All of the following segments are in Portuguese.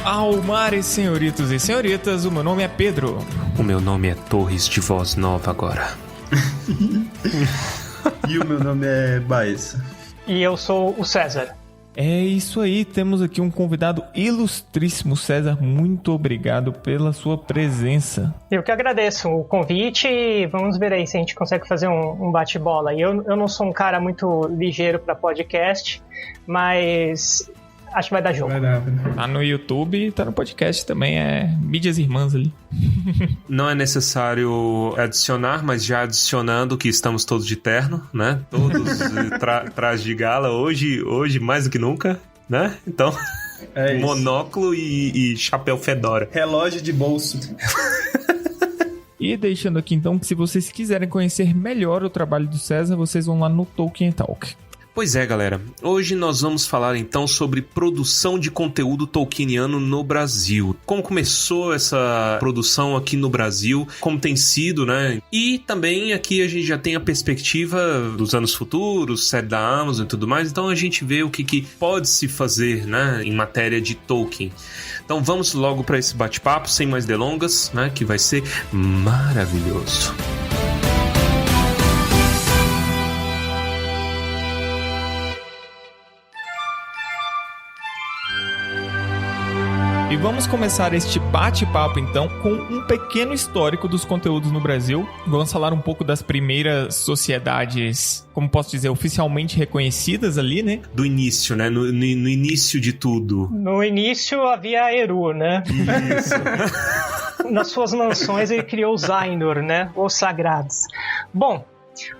Almares, senhoritos e senhoritas, o meu nome é Pedro. O meu nome é Torres de Voz Nova agora. E o meu nome é Baessa. E eu sou o César. É isso aí, temos aqui um convidado ilustríssimo. César, muito obrigado pela sua presença. Eu que agradeço o convite e vamos ver aí se a gente consegue fazer um bate-bola. Eu não sou um cara muito ligeiro para podcast, mas acho que vai dar jogo. Tá no YouTube e tá no podcast também, é mídias irmãs ali. Não é necessário adicionar, mas já adicionando que estamos todos de terno, né? Todos trajes de gala, hoje mais do que nunca, né? Então, monóculo e chapéu fedora. Relógio de bolso. E deixando aqui então que se vocês quiserem conhecer melhor o trabalho do César, vocês vão lá no Tolkien Talk. Pois é, galera. Hoje nós vamos falar então sobre produção de conteúdo tolkieniano no Brasil. Como começou essa produção aqui no Brasil, como tem sido, né? E também aqui a gente já tem a perspectiva dos anos futuros, série da Amazon e tudo mais. Então a gente vê o que pode se fazer, né, em matéria de Tolkien. Então vamos logo para esse bate-papo, sem mais delongas, né, que vai ser maravilhoso. E vamos começar este bate-papo então com um pequeno histórico dos conteúdos no Brasil. Vamos falar um pouco das primeiras sociedades, como posso dizer, oficialmente reconhecidas ali, né? Do início, né? No início de tudo. No início havia a Eru, né? Isso. Nas suas mansões ele criou os Ainur, né? Os Sagrados. Bom,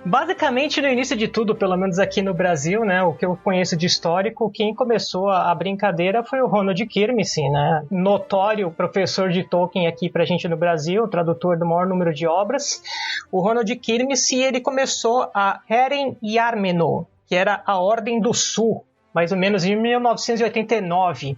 basicamente, no início de tudo, pelo menos aqui no Brasil, né, o que eu conheço de histórico, quem começou a brincadeira foi o Ronald Kirmesen, né, notório professor de Tolkien aqui pra gente no Brasil, tradutor do maior número de obras. O Ronald Kirmesen, ele começou a Heren Jarmenno, que era a Ordem do Sul, mais ou menos em 1989,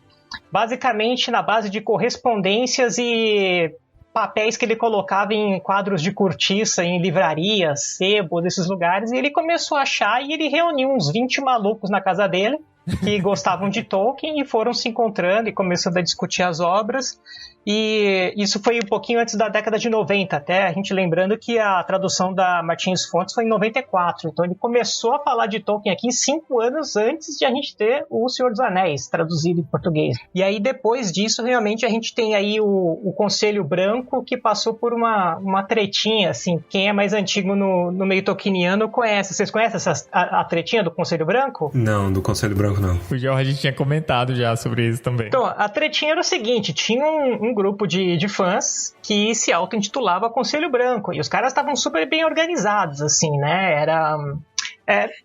basicamente na base de correspondências e papéis que ele colocava em quadros de cortiça, em livrarias, sebos, esses lugares, e ele começou a achar e ele reuniu uns 20 malucos na casa dele que gostavam de Tolkien e foram se encontrando e começando a discutir as obras. E isso foi um pouquinho antes da década de 90, até a gente lembrando que a tradução da Martins Fontes foi em 94, então ele começou a falar de Tolkien aqui 5 anos antes de a gente ter O Senhor dos Anéis traduzido em português. E aí depois disso realmente a gente tem aí o Conselho Branco, que passou por uma tretinha, assim, quem é mais antigo no meio tolkieniano conhece. Vocês conhecem a tretinha do Conselho Branco? Não, do Conselho Branco não. O Jorge tinha comentado já sobre isso também. Então, a tretinha era o seguinte, tinha um grupo de fãs que se auto-intitulava Conselho Branco, e os caras estavam super bem organizados, assim, né,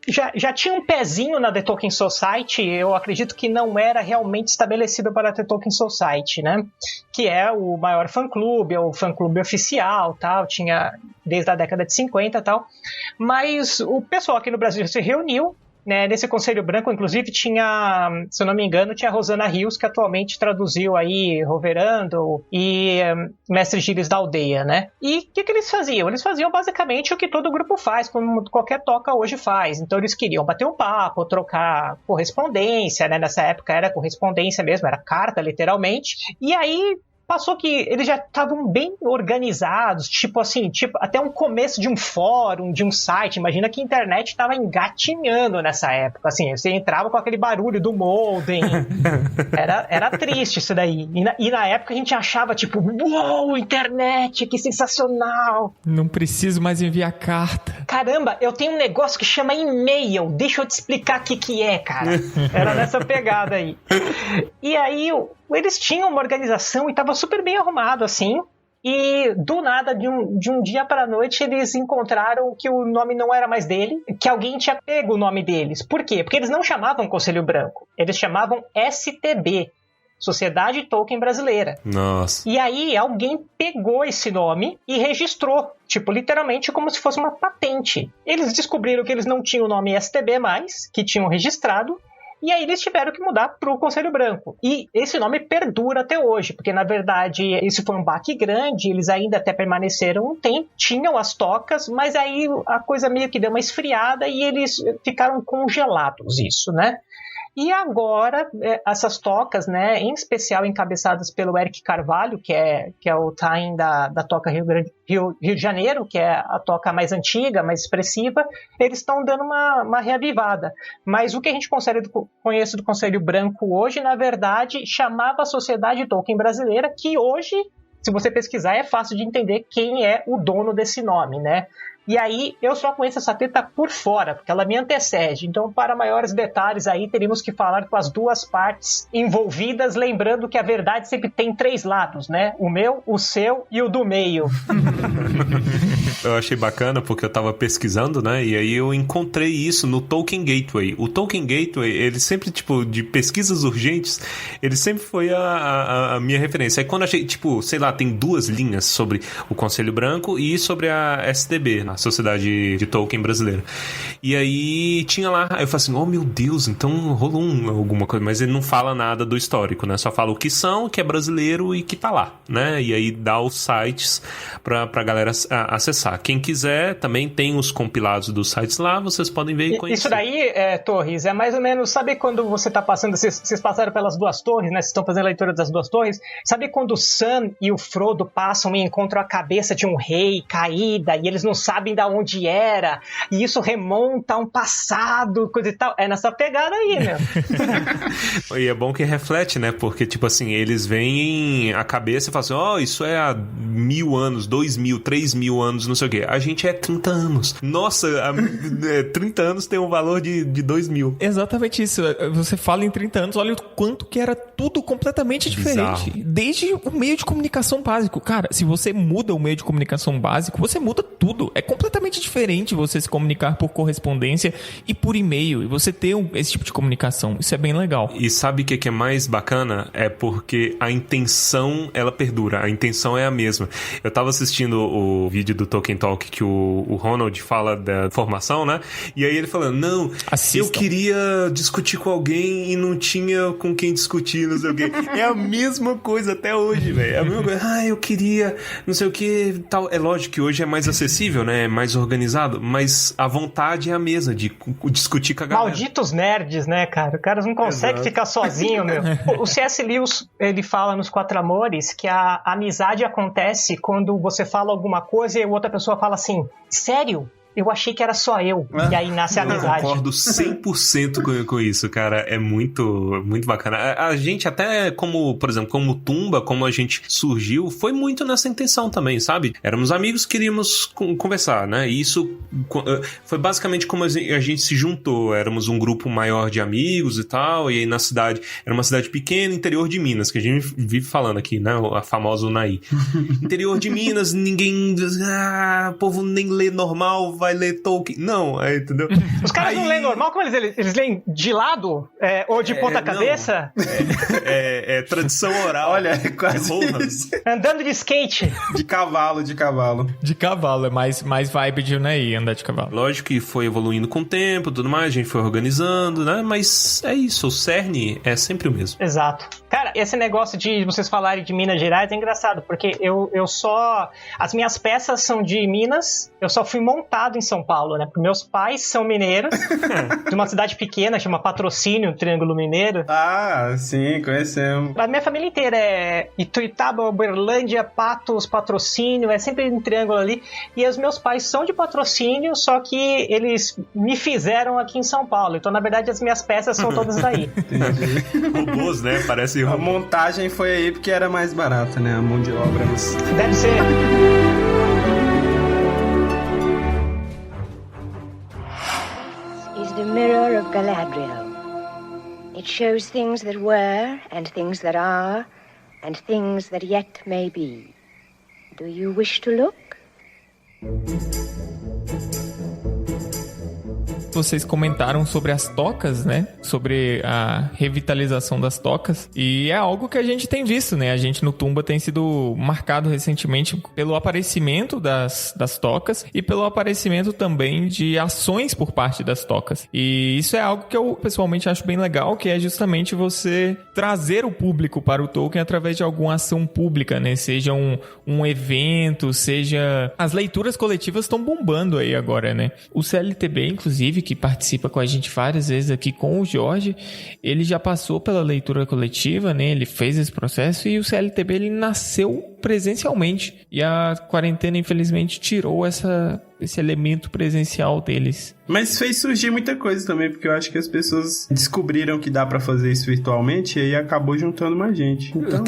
já tinha um pezinho na The Tolkien Society, eu acredito que não era realmente estabelecido para a The Tolkien Society, né, que é o maior fã-clube, é o fã-clube oficial, tal, tinha desde a década de 50 e tal, mas o pessoal aqui no Brasil se reuniu, né, nesse Conselho Branco, inclusive, tinha, se eu não me engano, tinha a Rosana Rios, que atualmente traduziu aí Roverando e Mestre Gilles da Aldeia, né? E o que eles faziam? Eles faziam basicamente o que todo grupo faz, como qualquer toca hoje faz. Então eles queriam bater um papo, trocar correspondência, né? Nessa época era correspondência mesmo, era carta, literalmente. E aí passou que eles já estavam bem organizados, tipo até um começo de um fórum, de um site. Imagina que a internet estava engatinhando nessa época, assim, você entrava com aquele barulho do modem, era triste isso daí, e na época a gente achava tipo, uou, internet, que sensacional, não preciso mais enviar carta, caramba, eu tenho um negócio que chama e-mail, deixa eu te explicar o que é, cara. Era nessa pegada aí. E aí eles tinham uma organização e estava super bem arrumado, assim, e do nada, de um dia para a noite, eles encontraram que o nome não era mais dele, que alguém tinha pego o nome deles. Por quê? Porque eles não chamavam Conselho Branco, eles chamavam STB, Sociedade Tolkien Brasileira. Nossa. E aí alguém pegou esse nome e registrou, tipo, literalmente como se fosse uma patente. Eles descobriram que eles não tinham o nome STB mais, que tinham registrado, e aí eles tiveram que mudar para o Conselho Branco. E esse nome perdura até hoje, porque na verdade isso foi um baque grande, eles ainda até permaneceram um tempo, tinham as tocas, mas aí a coisa meio que deu uma esfriada e eles ficaram congelados, isso, né? E agora, essas tocas, né, em especial encabeçadas pelo Eric Carvalho, que é o Tain da Toca Rio de Janeiro, que é a toca mais antiga, mais expressiva, eles estão dando uma reavivada. Mas o que a gente conhece do Conselho Branco hoje, na verdade, chamava a Sociedade Tolkien Brasileira, que hoje, se você pesquisar, é fácil de entender quem é o dono desse nome, né? E aí, eu só conheço essa treta por fora, porque ela me antecede. Então, para maiores detalhes aí, teríamos que falar com as duas partes envolvidas, lembrando que a verdade sempre tem 3 lados, né? O meu, o seu e o do meio. Eu achei bacana porque eu tava pesquisando, né? E aí eu encontrei isso no Tolkien Gateway. O Tolkien Gateway, ele sempre, tipo, de pesquisas urgentes, ele sempre foi a minha referência. Aí quando achei, tipo, sei lá, tem 2 linhas sobre o Conselho Branco e sobre a STB, a Sociedade de Tolkien Brasileira. E aí tinha lá, aí eu falei assim, oh meu Deus, então rolou alguma coisa, mas ele não fala nada do histórico, né? Só fala o que são, que é brasileiro e que tá lá, né? E aí dá os sites pra galera acessar. Quem quiser, também tem os compilados dos sites lá, vocês podem ver e conhecer. Isso daí, Torres, é mais ou menos, sabe quando você tá passando, vocês passaram pelas 2 torres, né? Vocês estão fazendo a leitura das 2 torres, sabe quando o Sam e o Frodo passam e encontram a cabeça de um rei caída e eles não sabem da onde era, e isso remonta a um passado, coisa e tal. É nessa pegada aí, meu. E é bom que reflete, né? Porque, tipo assim, eles veem a cabeça e falam assim, isso é há 1000 anos, 2000, 3000 anos, não sei o quê. A gente é 30 anos. Nossa, 30 anos tem um valor de 2000. Exatamente isso. Você fala em 30 anos, olha o quanto que era tudo completamente diferente. Bizarro. Desde o meio de comunicação básico. Cara, se você muda o meio de comunicação básico, você muda tudo. É completamente diferente você se comunicar por correspondência e por e-mail. E você ter esse tipo de comunicação. Isso é bem legal. E sabe o que é mais bacana? É porque a intenção, ela perdura. A intenção é a mesma. Eu tava assistindo o vídeo do Tolkien Talk que o Ronald fala da formação, né? E aí ele falando, não, eu queria discutir com alguém e não tinha com quem discutir, não sei o quê. É a mesma coisa até hoje, velho. É a mesma coisa. Eu queria não sei o que, tal. É lógico que hoje é mais acessível, né? É mais organizado, mas a vontade é a mesma de discutir com a galera. Malditos nerds, né, cara? Os caras não conseguem ficar sozinhos, meu. O C.S. Lewis, ele fala nos 4 Amores que a amizade acontece quando você fala alguma coisa e a outra pessoa fala assim, sério? Eu achei que era só eu. E aí nasce a amizade. Eu concordo 100% com isso, cara. É muito, muito bacana. A gente até, como, por exemplo, como Tumba, como a gente surgiu, foi muito nessa intenção também, sabe? Éramos amigos, queríamos conversar, né? E isso foi basicamente como a gente se juntou. Éramos um grupo maior de amigos e tal, e aí na cidade, era uma cidade pequena, interior de Minas, que a gente vive falando aqui, né? A famosa Unai. Interior de Minas, ninguém... o povo nem lê normal, vai ler Tolkien. Não, entendeu? Os caras não leem normal? Como eles leem de lado? Ou de ponta cabeça? É tradição oral. Olha, é quase isso. Andando de skate. De cavalo. De cavalo, é mais vibe de Unai, andar de cavalo. Lógico que foi evoluindo com o tempo, tudo mais, a gente foi organizando, né? Mas é isso, o cerne é sempre o mesmo. Exato. Cara, esse negócio de vocês falarem de Minas Gerais é engraçado, porque eu só... As minhas peças são de Minas, eu só fui montado em São Paulo, né? Porque meus pais são mineiros, de uma cidade pequena, chama Patrocínio, Triângulo Mineiro. Ah, sim, conhecemos. A minha família inteira é Ituiutaba, Uberlândia, Patos, Patrocínio, é sempre um triângulo ali. E os meus pais são de Patrocínio, só que eles me fizeram aqui em São Paulo. Então, na verdade, as minhas peças são todas daí. Entendi. Robôs, né? Parece A montagem foi aí porque era mais barata, né? A mão de obra. Deve ser. Is the mirror of Galadriel. It shows things that were, and things that are, and things that yet may be. Do you wish to look? Vocês comentaram sobre as tocas, né? Sobre a revitalização das tocas. E é algo que a gente tem visto, né? A gente no Tumba tem sido marcado recentemente pelo aparecimento das tocas e pelo aparecimento também de ações por parte das tocas. E isso é algo que eu pessoalmente acho bem legal, que é justamente você trazer o público para o Tolkien através de alguma ação pública, né? Seja um evento, seja... As leituras coletivas estão bombando aí agora, né? O CLTB, inclusive, que participa com a gente várias vezes aqui com o Jorge, ele já passou pela leitura coletiva, né? Ele fez esse processo e o CLTB ele nasceu presencialmente. E a quarentena, infelizmente, tirou esse elemento presencial deles. Mas fez surgir muita coisa também, porque eu acho que as pessoas descobriram que dá pra fazer isso virtualmente e aí acabou juntando mais gente. Então...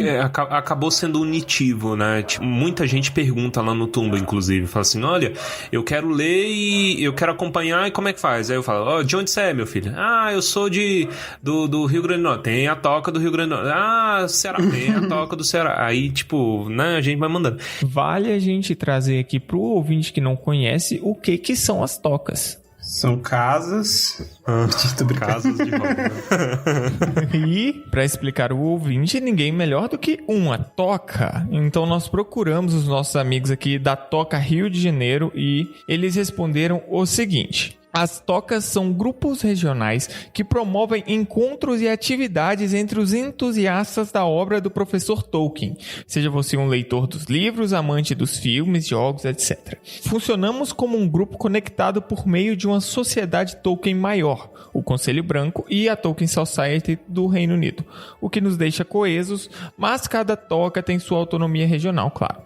Acabou sendo unitivo, né? Tipo, muita gente pergunta lá no Tumba, inclusive, fala assim, olha, eu quero ler e eu quero acompanhar, e como é que faz? Aí eu falo, de onde você é, meu filho? Eu sou do Rio Grande do Norte. Tem a toca do Rio Grande do Norte. Ceará, tem a toca do Ceará. Aí, tipo, né, a gente vai mandando. Vale a gente trazer aqui pro ouvinte que não conhece o que são as tocas. São casas. Casas de roda. E, para explicar o ouvinte, ninguém melhor do que uma toca. Então, nós procuramos os nossos amigos aqui da Toca Rio de Janeiro e eles responderam o seguinte... As tocas são grupos regionais que promovem encontros e atividades entre os entusiastas da obra do professor Tolkien, seja você um leitor dos livros, amante dos filmes, jogos, etc. Funcionamos como um grupo conectado por meio de uma sociedade Tolkien maior, o Conselho Branco e a Tolkien Society do Reino Unido, o que nos deixa coesos, mas cada toca tem sua autonomia regional, claro.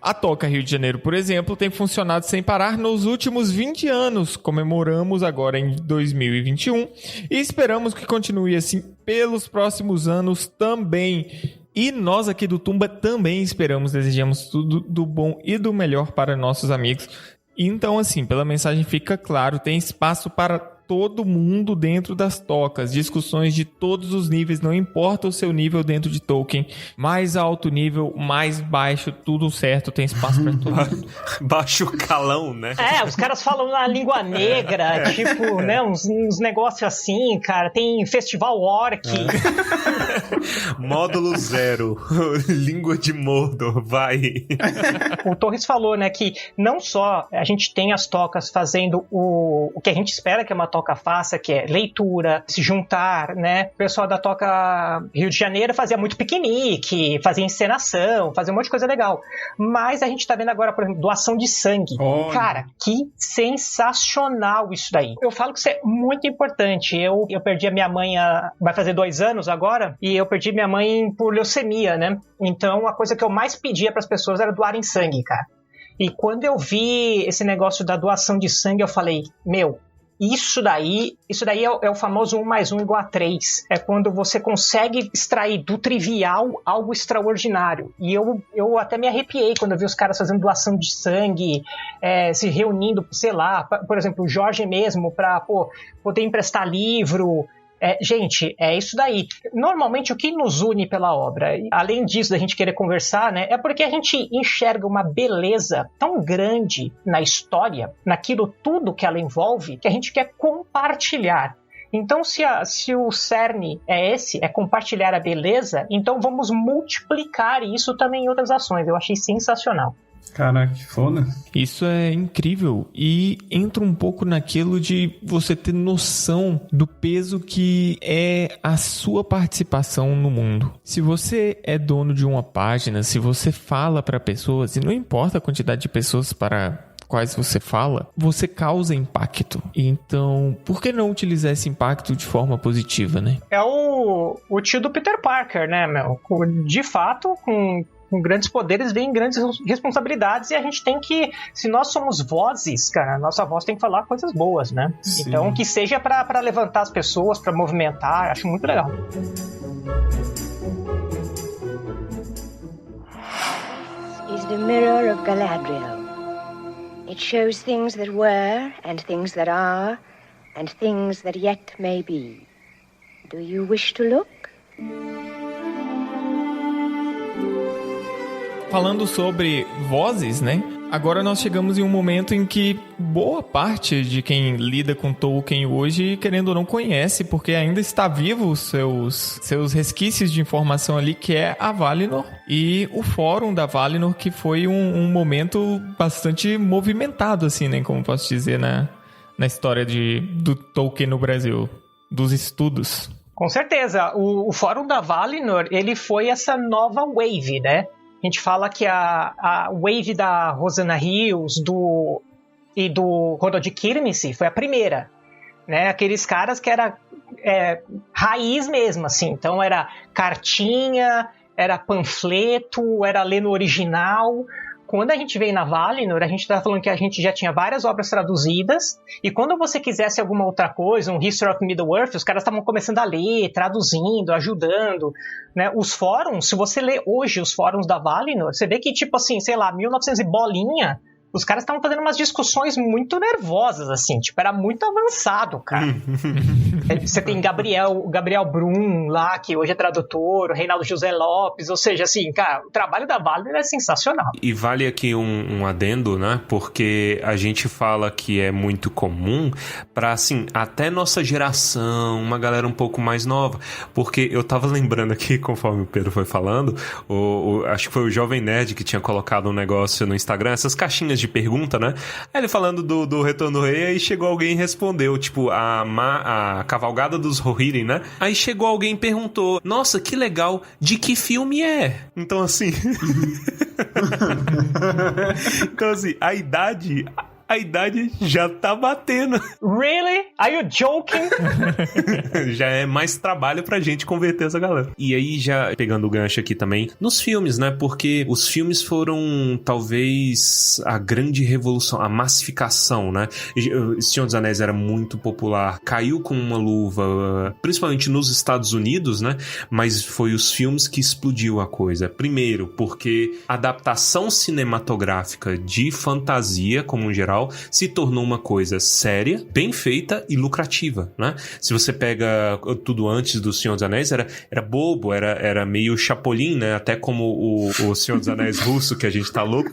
A Toca Rio de Janeiro, por exemplo, tem funcionado sem parar nos últimos 20 anos. Comemoramos agora em 2021 e esperamos que continue assim pelos próximos anos também. E nós aqui do Tumba também esperamos, desejamos tudo do bom e do melhor para nossos amigos. Então, assim, pela mensagem fica claro, tem espaço para todo mundo dentro das tocas, discussões de todos os níveis, não importa o seu nível dentro de Tolkien, mais alto nível, mais baixo, tudo certo, tem espaço para todo mundo. Baixo calão, né? Os caras falam na língua negra, tipo, né, uns negócios assim, cara, tem festival orc. Módulo 0, língua de Mordor, vai. O Torres falou, né, que não só a gente tem as tocas fazendo o que a gente espera que é uma toca faça, que é leitura, se juntar, né? O pessoal da Toca Rio de Janeiro fazia muito piquenique, fazia encenação, fazia um monte de coisa legal. Mas a gente tá vendo agora, por exemplo, doação de sangue. Oh. Cara, que sensacional isso daí. Eu falo que isso é muito importante. Eu perdi a minha mãe, vai fazer 2 anos agora, e eu perdi minha mãe por leucemia, né? Então, a coisa que eu mais pedia pras pessoas era doarem sangue, cara. E quando eu vi esse negócio da doação de sangue, eu falei, isso daí é o famoso 1+1 = 3. É quando você consegue extrair do trivial algo extraordinário. E eu até me arrepiei quando eu vi os caras fazendo doação de sangue, se reunindo, sei lá, por exemplo, o Jorge mesmo, para poder emprestar livro. Gente, é isso daí. Normalmente, o que nos une pela obra, além disso da gente querer conversar, né, é porque a gente enxerga uma beleza tão grande na história, naquilo tudo que ela envolve, que a gente quer compartilhar. Então, se o cerne é compartilhar a beleza, então vamos multiplicar isso também em outras ações. Eu achei sensacional. Caraca, que foda. Isso é incrível e entra um pouco naquilo de você ter noção do peso que é a sua participação no mundo. Se você é dono de uma página, se você fala para pessoas, e não importa a quantidade de pessoas para quais você fala, você causa impacto. Então, por que não utilizar esse impacto de forma positiva, né? É o tio do Peter Parker, né, meu? De fato, com grandes poderes vem grandes responsabilidades e a gente tem que, se nós somos vozes, cara, nossa voz tem que falar coisas boas, né? Sim. Então, que seja para levantar as pessoas, para movimentar, acho muito legal. Is the mirror of Galadriel. It shows things that were, and things that are, and things that yet may be. Do you wish to look? Falando sobre vozes, né? Agora nós chegamos em um momento em que boa parte de quem lida com Tolkien hoje, querendo ou não, conhece, porque ainda está vivo os seus resquícios de informação ali, que é a Valinor e o fórum da Valinor, que foi um momento bastante movimentado, assim, né? Como posso dizer, na história do Tolkien no Brasil, dos estudos. Com certeza. O fórum da Valinor, ele foi essa nova wave, né? A gente fala que a wave da Rosanna Hills e do Rodod Kirmesse foi a primeira. né? Aqueles caras que era raiz mesmo, assim. Então era cartinha, era panfleto, era ler no original. Quando a gente veio na Valinor, a gente estava falando que a gente já tinha várias obras traduzidas, e quando você quisesse alguma outra coisa, um History of Middle-earth, os caras estavam começando a ler, traduzindo, ajudando, né? Os fóruns, se você lê hoje os fóruns da Valinor, você vê que, tipo assim, sei lá, 1900 e bolinha, os caras estavam fazendo umas discussões muito nervosas, assim, tipo, era muito avançado, cara. Você tem Gabriel Brum lá, que hoje é tradutor, o Reinaldo José Lopes, ou seja, assim, cara, o trabalho da Valinor é sensacional. E vale aqui um adendo, né, porque a gente fala que é muito comum pra, assim, até nossa geração, uma galera um pouco mais nova, porque eu tava lembrando aqui, conforme o Pedro foi falando, acho que foi o Jovem Nerd que tinha colocado um negócio no Instagram, essas caixinhas de pergunta, né? Aí ele falando do Retorno do Rei, aí chegou alguém e respondeu, tipo, a cavalgada dos Rohirrim, né? Aí chegou alguém e perguntou, nossa, que legal, de que filme é? Então, assim... então, assim, a idade já tá batendo. Really? Are you joking? Já é mais trabalho pra gente converter essa galera. E aí, já pegando o gancho aqui também, nos filmes, né? Porque os filmes foram, talvez, a grande revolução, a massificação, né? Senhor dos Anéis era muito popular, caiu com uma luva, principalmente nos Estados Unidos, né? Mas foi os filmes que explodiu a coisa. Primeiro, porque a adaptação cinematográfica de fantasia, como em geral, se tornou uma coisa séria, bem feita e lucrativa, né? Se você pega tudo antes do Senhor dos Anéis, era bobo, era meio Chapolin, né? Até como o Senhor dos Anéis russo, que a gente tá louco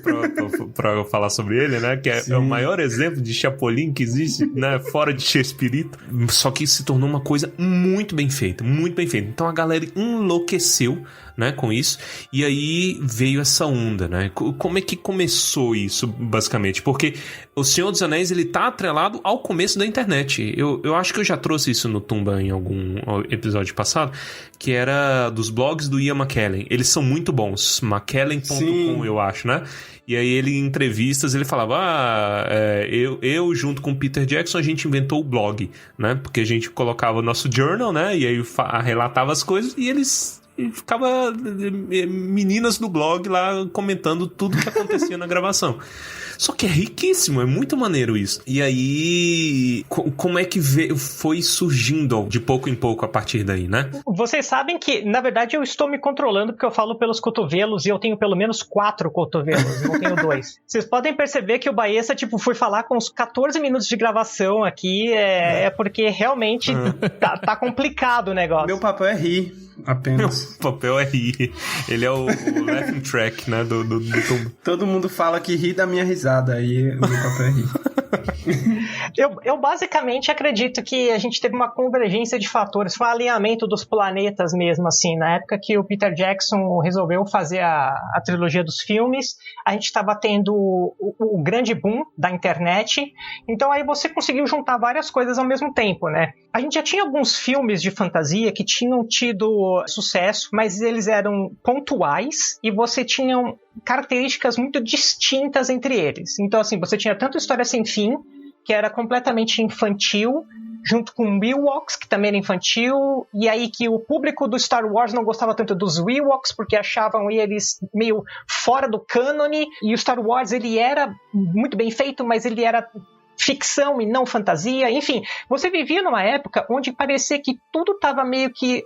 pra falar sobre ele, né? Que é o maior exemplo de Chapolin que existe, né? Fora de Shakespeare. Só que se tornou uma coisa muito bem feita, muito bem feita. Então a galera enlouqueceu, né, com isso, e aí veio essa onda, né? Como é que começou isso, basicamente? Porque o Senhor dos Anéis, ele tá atrelado ao começo da internet. Eu acho que eu já trouxe isso no Tumba em algum episódio passado, que era dos blogs do Ian McKellen. Eles são muito bons, McKellen.com, eu acho, né? E aí ele, em entrevistas, ele falava, eu junto com o Peter Jackson, a gente inventou o blog, né? Porque a gente colocava o nosso journal, né? E aí relatava as coisas, e eles... E ficava meninas do blog lá comentando tudo que acontecia na gravação. Só que é riquíssimo, é muito maneiro isso. E aí, como é que foi surgindo de pouco em pouco a partir daí, né? Vocês sabem que, na verdade, eu estou me controlando porque eu falo pelos cotovelos e eu tenho pelo menos 4 cotovelos, não tenho 2. Vocês podem perceber que o Baessa, tipo, foi falar com uns 14 minutos de gravação aqui, é porque realmente tá complicado o negócio. Meu papel é rir, apenas. Meu papel é rir. Ele é o laughing track, né, do Tumba. Todo mundo fala que ri da minha risada, aí o meu papel é rir. Eu basicamente acredito que a gente teve uma convergência de fatores, foi um alinhamento dos planetas mesmo, assim, na época que o Peter Jackson resolveu fazer a trilogia dos filmes, a gente estava tendo o grande boom da internet, então aí você conseguiu juntar várias coisas ao mesmo tempo, né? A gente já tinha alguns filmes de fantasia que tinham tido sucesso, mas eles eram pontuais e você tinha características muito distintas entre eles. Então, assim, você tinha tanto História Sem Fim, que era completamente infantil, junto com Ewoks, que também era infantil, e aí que o público do Star Wars não gostava tanto dos Ewoks, porque achavam eles meio fora do cânone, e o Star Wars, ele era muito bem feito, mas ele era ficção e não fantasia, enfim, você vivia numa época onde parecia que tudo estava meio que,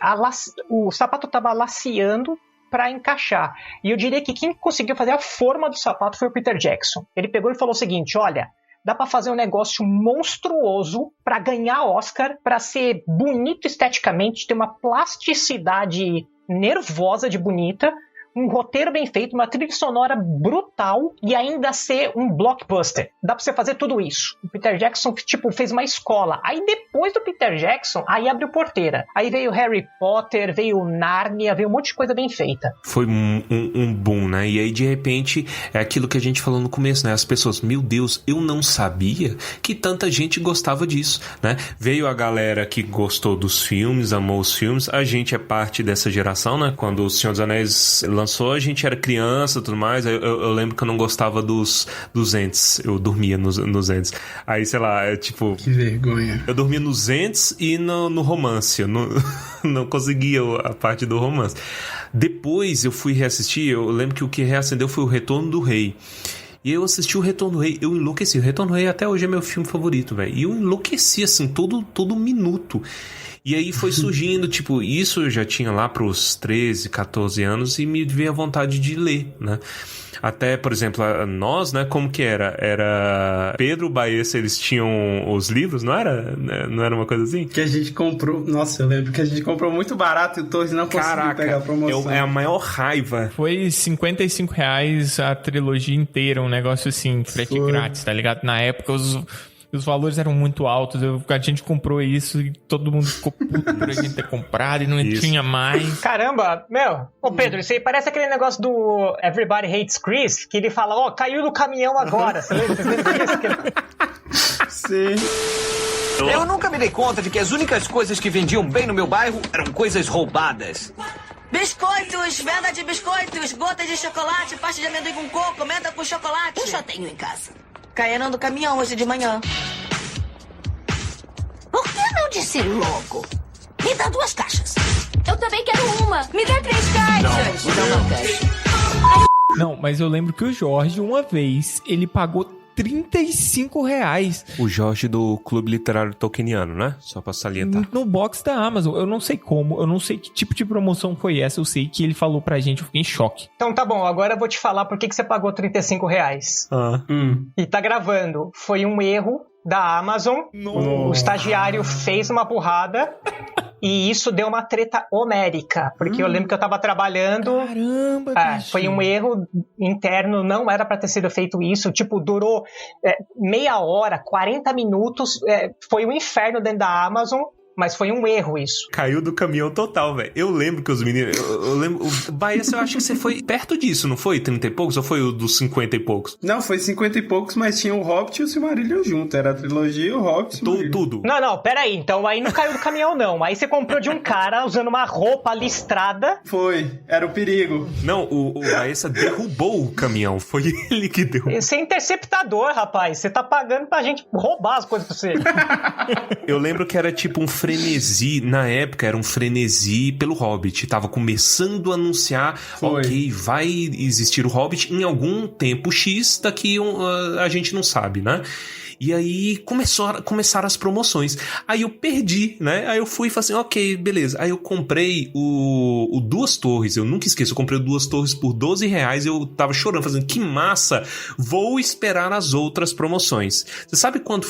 o sapato estava laceando para encaixar. E eu diria que quem conseguiu fazer a forma do sapato foi o Peter Jackson. Ele pegou e falou o seguinte, olha, dá para fazer um negócio monstruoso para ganhar Oscar, para ser bonito esteticamente, ter uma plasticidade nervosa de bonita, um roteiro bem feito, uma trilha sonora brutal e ainda ser um blockbuster. Dá pra você fazer tudo isso. O Peter Jackson, tipo, fez uma escola. Aí depois do Peter Jackson, aí abriu porteira. Aí veio Harry Potter, veio Nárnia, veio um monte de coisa bem feita. Foi um boom, né? E aí, de repente, é aquilo que a gente falou no começo, né? As pessoas, meu Deus, eu não sabia que tanta gente gostava disso, né? Veio a galera que gostou dos filmes, amou os filmes. A gente é parte dessa geração, né? Quando o Senhor dos Anéis lançou lançou, a gente era criança e tudo mais. Eu lembro que eu não gostava dos Ents. Eu dormia nos Ents. Aí, sei lá, tipo... Que vergonha. Eu dormia nos Ents e no romance. Eu não conseguia a parte do romance. Depois eu fui reassistir. Eu lembro que o que reacendeu foi o Retorno do Rei. E eu assisti o Retorno do Rei, eu enlouqueci. O Retorno do Rei até hoje é meu filme favorito, velho. E eu enlouqueci, assim, todo minuto. E aí foi surgindo, tipo, isso eu já tinha lá pros 13, 14 anos e me veio a vontade de ler, né? Até, por exemplo, nós, né, como que era? Era Pedro, Baessa, eles tinham os livros, não era? Não era uma coisa assim? Que a gente comprou, nossa, eu lembro que a gente comprou muito barato e o Torres não conseguiu pegar a promoção. É a maior raiva. Foi R$55 a trilogia inteira, um negócio assim, frete grátis, tá ligado? Na época os valores eram muito altos, a gente comprou isso e todo mundo ficou puto por a gente ter comprado e não tinha mais. Caramba, ô Pedro, isso aí parece aquele negócio do Everybody Hates Chris, que ele fala, caiu no caminhão agora, você lembra disso? Sim. Eu nunca me dei conta de que as únicas coisas que vendiam bem no meu bairro eram coisas roubadas. Biscoitos, venda de biscoitos, gotas de chocolate, pasta de amendoim com coco, menta com chocolate. Eu só tenho em casa. Caíram do caminhão hoje de manhã. Por que não disse logo? Me dá 2 caixas. Eu também quero uma. Me dá 3 caixas. Não quero. Não, mas eu lembro que o Jorge, uma vez, ele pagou R$35. O Jorge do Clube Literário Tolkieniano, né? Só pra salientar. No box da Amazon. Eu não sei como, eu não sei que tipo de promoção foi essa. Eu sei que ele falou pra gente, eu fiquei em choque. Então tá bom, agora eu vou te falar por que você pagou R$35. E tá gravando. Foi um erro da Amazon. O estagiário fez uma burrada. E isso deu uma treta homérica, porque eu lembro que eu tava trabalhando... Caramba, bicho. Foi um erro interno, não era pra ter sido feito isso, tipo, durou meia hora, 40 minutos, foi um inferno dentro da Amazon, mas foi um erro isso. Caiu do caminhão total, velho. Eu lembro que os meninos... Eu lembro... O Baessa, eu acho que você foi perto disso, não foi? 30 e poucos? Ou foi o dos 50 e poucos? Não, foi 50 e poucos, mas tinha o Hobbit e o Silmarillion junto. Era a trilogia, o Hobbit e o Silmarillion. Tudo. Não, peraí. Então aí não caiu do caminhão, não. Aí você comprou de um cara usando uma roupa listrada. Foi. Era o perigo. Não, o Baessa derrubou o caminhão. Foi ele que derrubou. Você é interceptador, rapaz. Você tá pagando pra gente roubar as coisas pra você. Eu lembro que era tipo um frenesi, na época era um frenesi pelo Hobbit, tava começando a anunciar, ok, vai existir o Hobbit em algum tempo X, daqui a gente não sabe, né? E aí começaram as promoções. Aí eu perdi, né? Aí eu fui e falei assim, ok, beleza. Aí eu comprei o Duas Torres. Eu nunca esqueço, eu comprei o Duas Torres por R$12. Eu tava chorando, fazendo, que massa! Vou esperar as outras promoções. Você sabe quando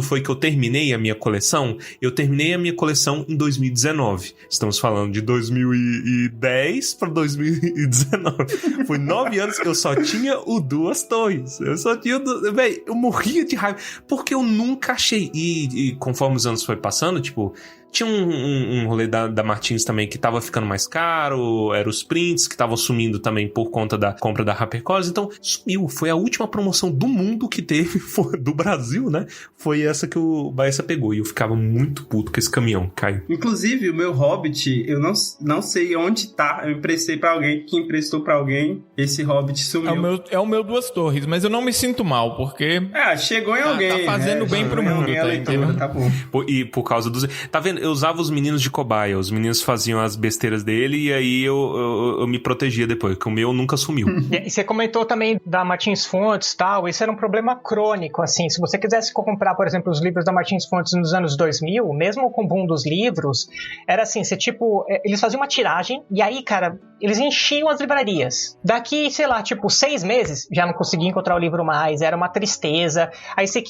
foi que eu terminei a minha coleção? Eu terminei a minha coleção em 2019. Estamos falando de 2010 para 2019. Foi 9 anos que eu só tinha o Duas Torres. Eu só tinha o... Véi, eu morria de raiva. Porque eu nunca achei. E conforme os anos foi passando, tipo, tinha um rolê da Martins também que tava ficando mais caro, eram os prints que estavam sumindo também por conta da compra da HarperCollins, então sumiu. Foi a última promoção do mundo que teve, do Brasil, né? Foi essa que o Baessa pegou e eu ficava muito puto com esse caminhão, Caio. Inclusive, o meu Hobbit, eu não sei onde tá, eu emprestei pra alguém, que emprestou pra alguém, esse Hobbit sumiu. É o meu Duas Torres, mas eu não me sinto mal, porque... chegou em alguém. Tá fazendo bem pro mundo, tá entendendo? Tá bom. E por causa dos... Tá vendo? Eu usava os meninos de cobaia. Os meninos faziam as besteiras dele e aí eu me protegia depois, que o meu nunca sumiu. E você comentou também da Martins Fontes e tal, esse era um problema crônico, assim, se você quisesse comprar, por exemplo, os livros da Martins Fontes nos anos 2000, mesmo com o boom dos livros, era assim, você tipo, eles faziam uma tiragem e aí, cara, eles enchiam as livrarias. Daqui, sei lá, tipo, 6 meses, já não conseguia encontrar o livro mais, era uma tristeza, aí você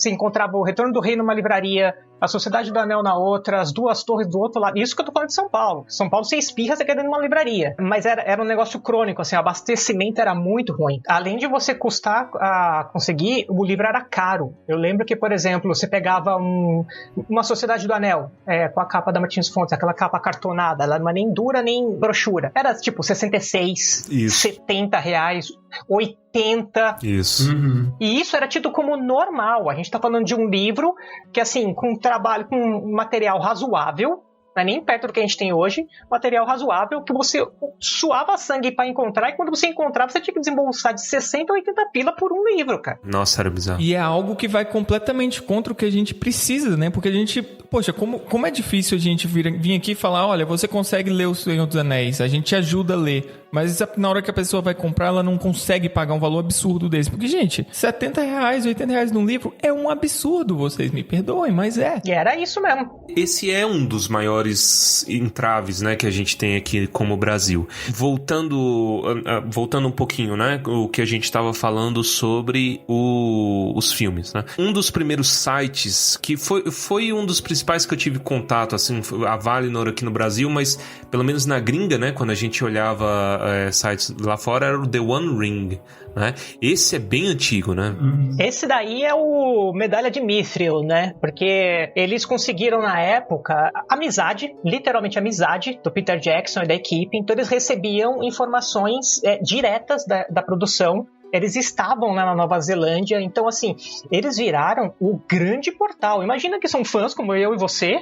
encontrava o Retorno do Rei numa livraria, a Sociedade do Anel na outra, as Duas Torres do outro lado. Isso que eu tô falando de São Paulo. São Paulo, você espirra, você quer dentro de uma livraria. Mas era um negócio crônico, assim, o abastecimento era muito ruim. Além de você custar a conseguir, o livro era caro. Eu lembro que, por exemplo, você pegava uma Sociedade do Anel, com a capa da Martins Fontes, aquela capa cartonada, ela não é nem dura, nem brochura. Era, tipo, 66, isso. R$70, 80. Isso. Uhum. E isso era tido como normal. A gente tá falando de um livro que, assim, com trabalho, com um material razoável, não é nem perto do que a gente tem hoje, material razoável que você suava sangue pra encontrar, e quando você encontrava, você tinha que desembolsar de 60 a 80 pila por um livro, cara. Nossa, era bizarro. E é algo que vai completamente contra o que a gente precisa, né? Porque a gente, poxa, como é difícil a gente vir aqui e falar, olha, você consegue ler O Senhor dos Anéis, a gente te ajuda a ler. Mas na hora que a pessoa vai comprar, ela não consegue pagar um valor absurdo desse. Porque, gente, R$70, R$80 num livro é um absurdo, vocês me perdoem, mas é. E era isso mesmo. Esse é um dos maiores entraves, né, que a gente tem aqui como Brasil. Voltando um pouquinho, né, o que a gente estava falando sobre os filmes, né. Um dos primeiros sites, que foi um dos principais que eu tive contato, assim, a Valinor aqui no Brasil, mas pelo menos na gringa, né, quando a gente olhava sites lá fora, era o The One Ring, né? Esse é bem antigo, né? Esse daí é o Medalha de Mithril, né? Porque eles conseguiram na época amizade, literalmente amizade, do Peter Jackson e da equipe. Então eles recebiam informações diretas da produção. Eles estavam lá na Nova Zelândia. Então, assim, eles viraram o grande portal. Imagina que são fãs como eu e você.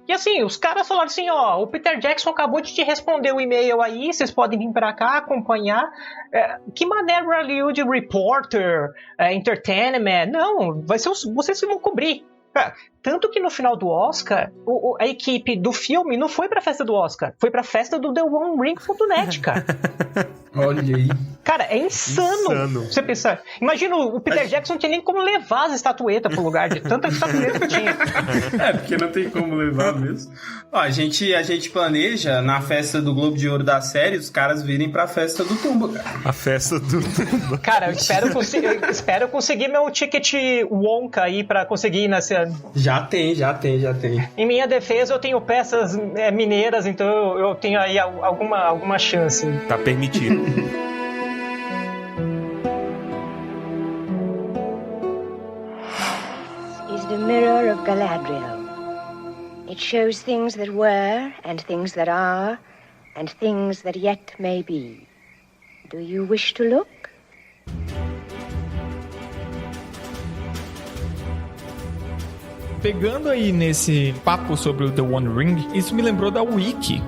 E assim, os caras falaram assim, ó, o Peter Jackson acabou de te responder o e-mail aí, vocês podem vir pra cá acompanhar. Que maneira Hollywood Reporter, Entertainment, não, vai ser vocês que vão cobrir. Tanto que no final do Oscar, a equipe do filme não foi pra festa do Oscar, foi pra festa do TheOneRing.net, cara. Olha aí. Cara, é insano. Você pensar. Imagina, o Peter Jackson não tinha nem como levar as estatuetas pro lugar de tanta estatueta que tinha. Porque não tem como levar mesmo. Ó, a gente planeja na festa do Globo de Ouro da série os caras virem pra festa do Tumba, cara. A festa do Tumba. Cara, eu espero conseguir meu ticket Wonka aí pra conseguir ir nessa... Já tem. Em minha defesa, eu tenho peças mineiras, então eu tenho aí alguma chance. Tá permitido. Is the mirror of Galadriel. It shows things that were, and things that are, and things that yet may be. Do you wish to look? Pegando aí nesse papo sobre o The One Ring, isso me lembrou da Wiki,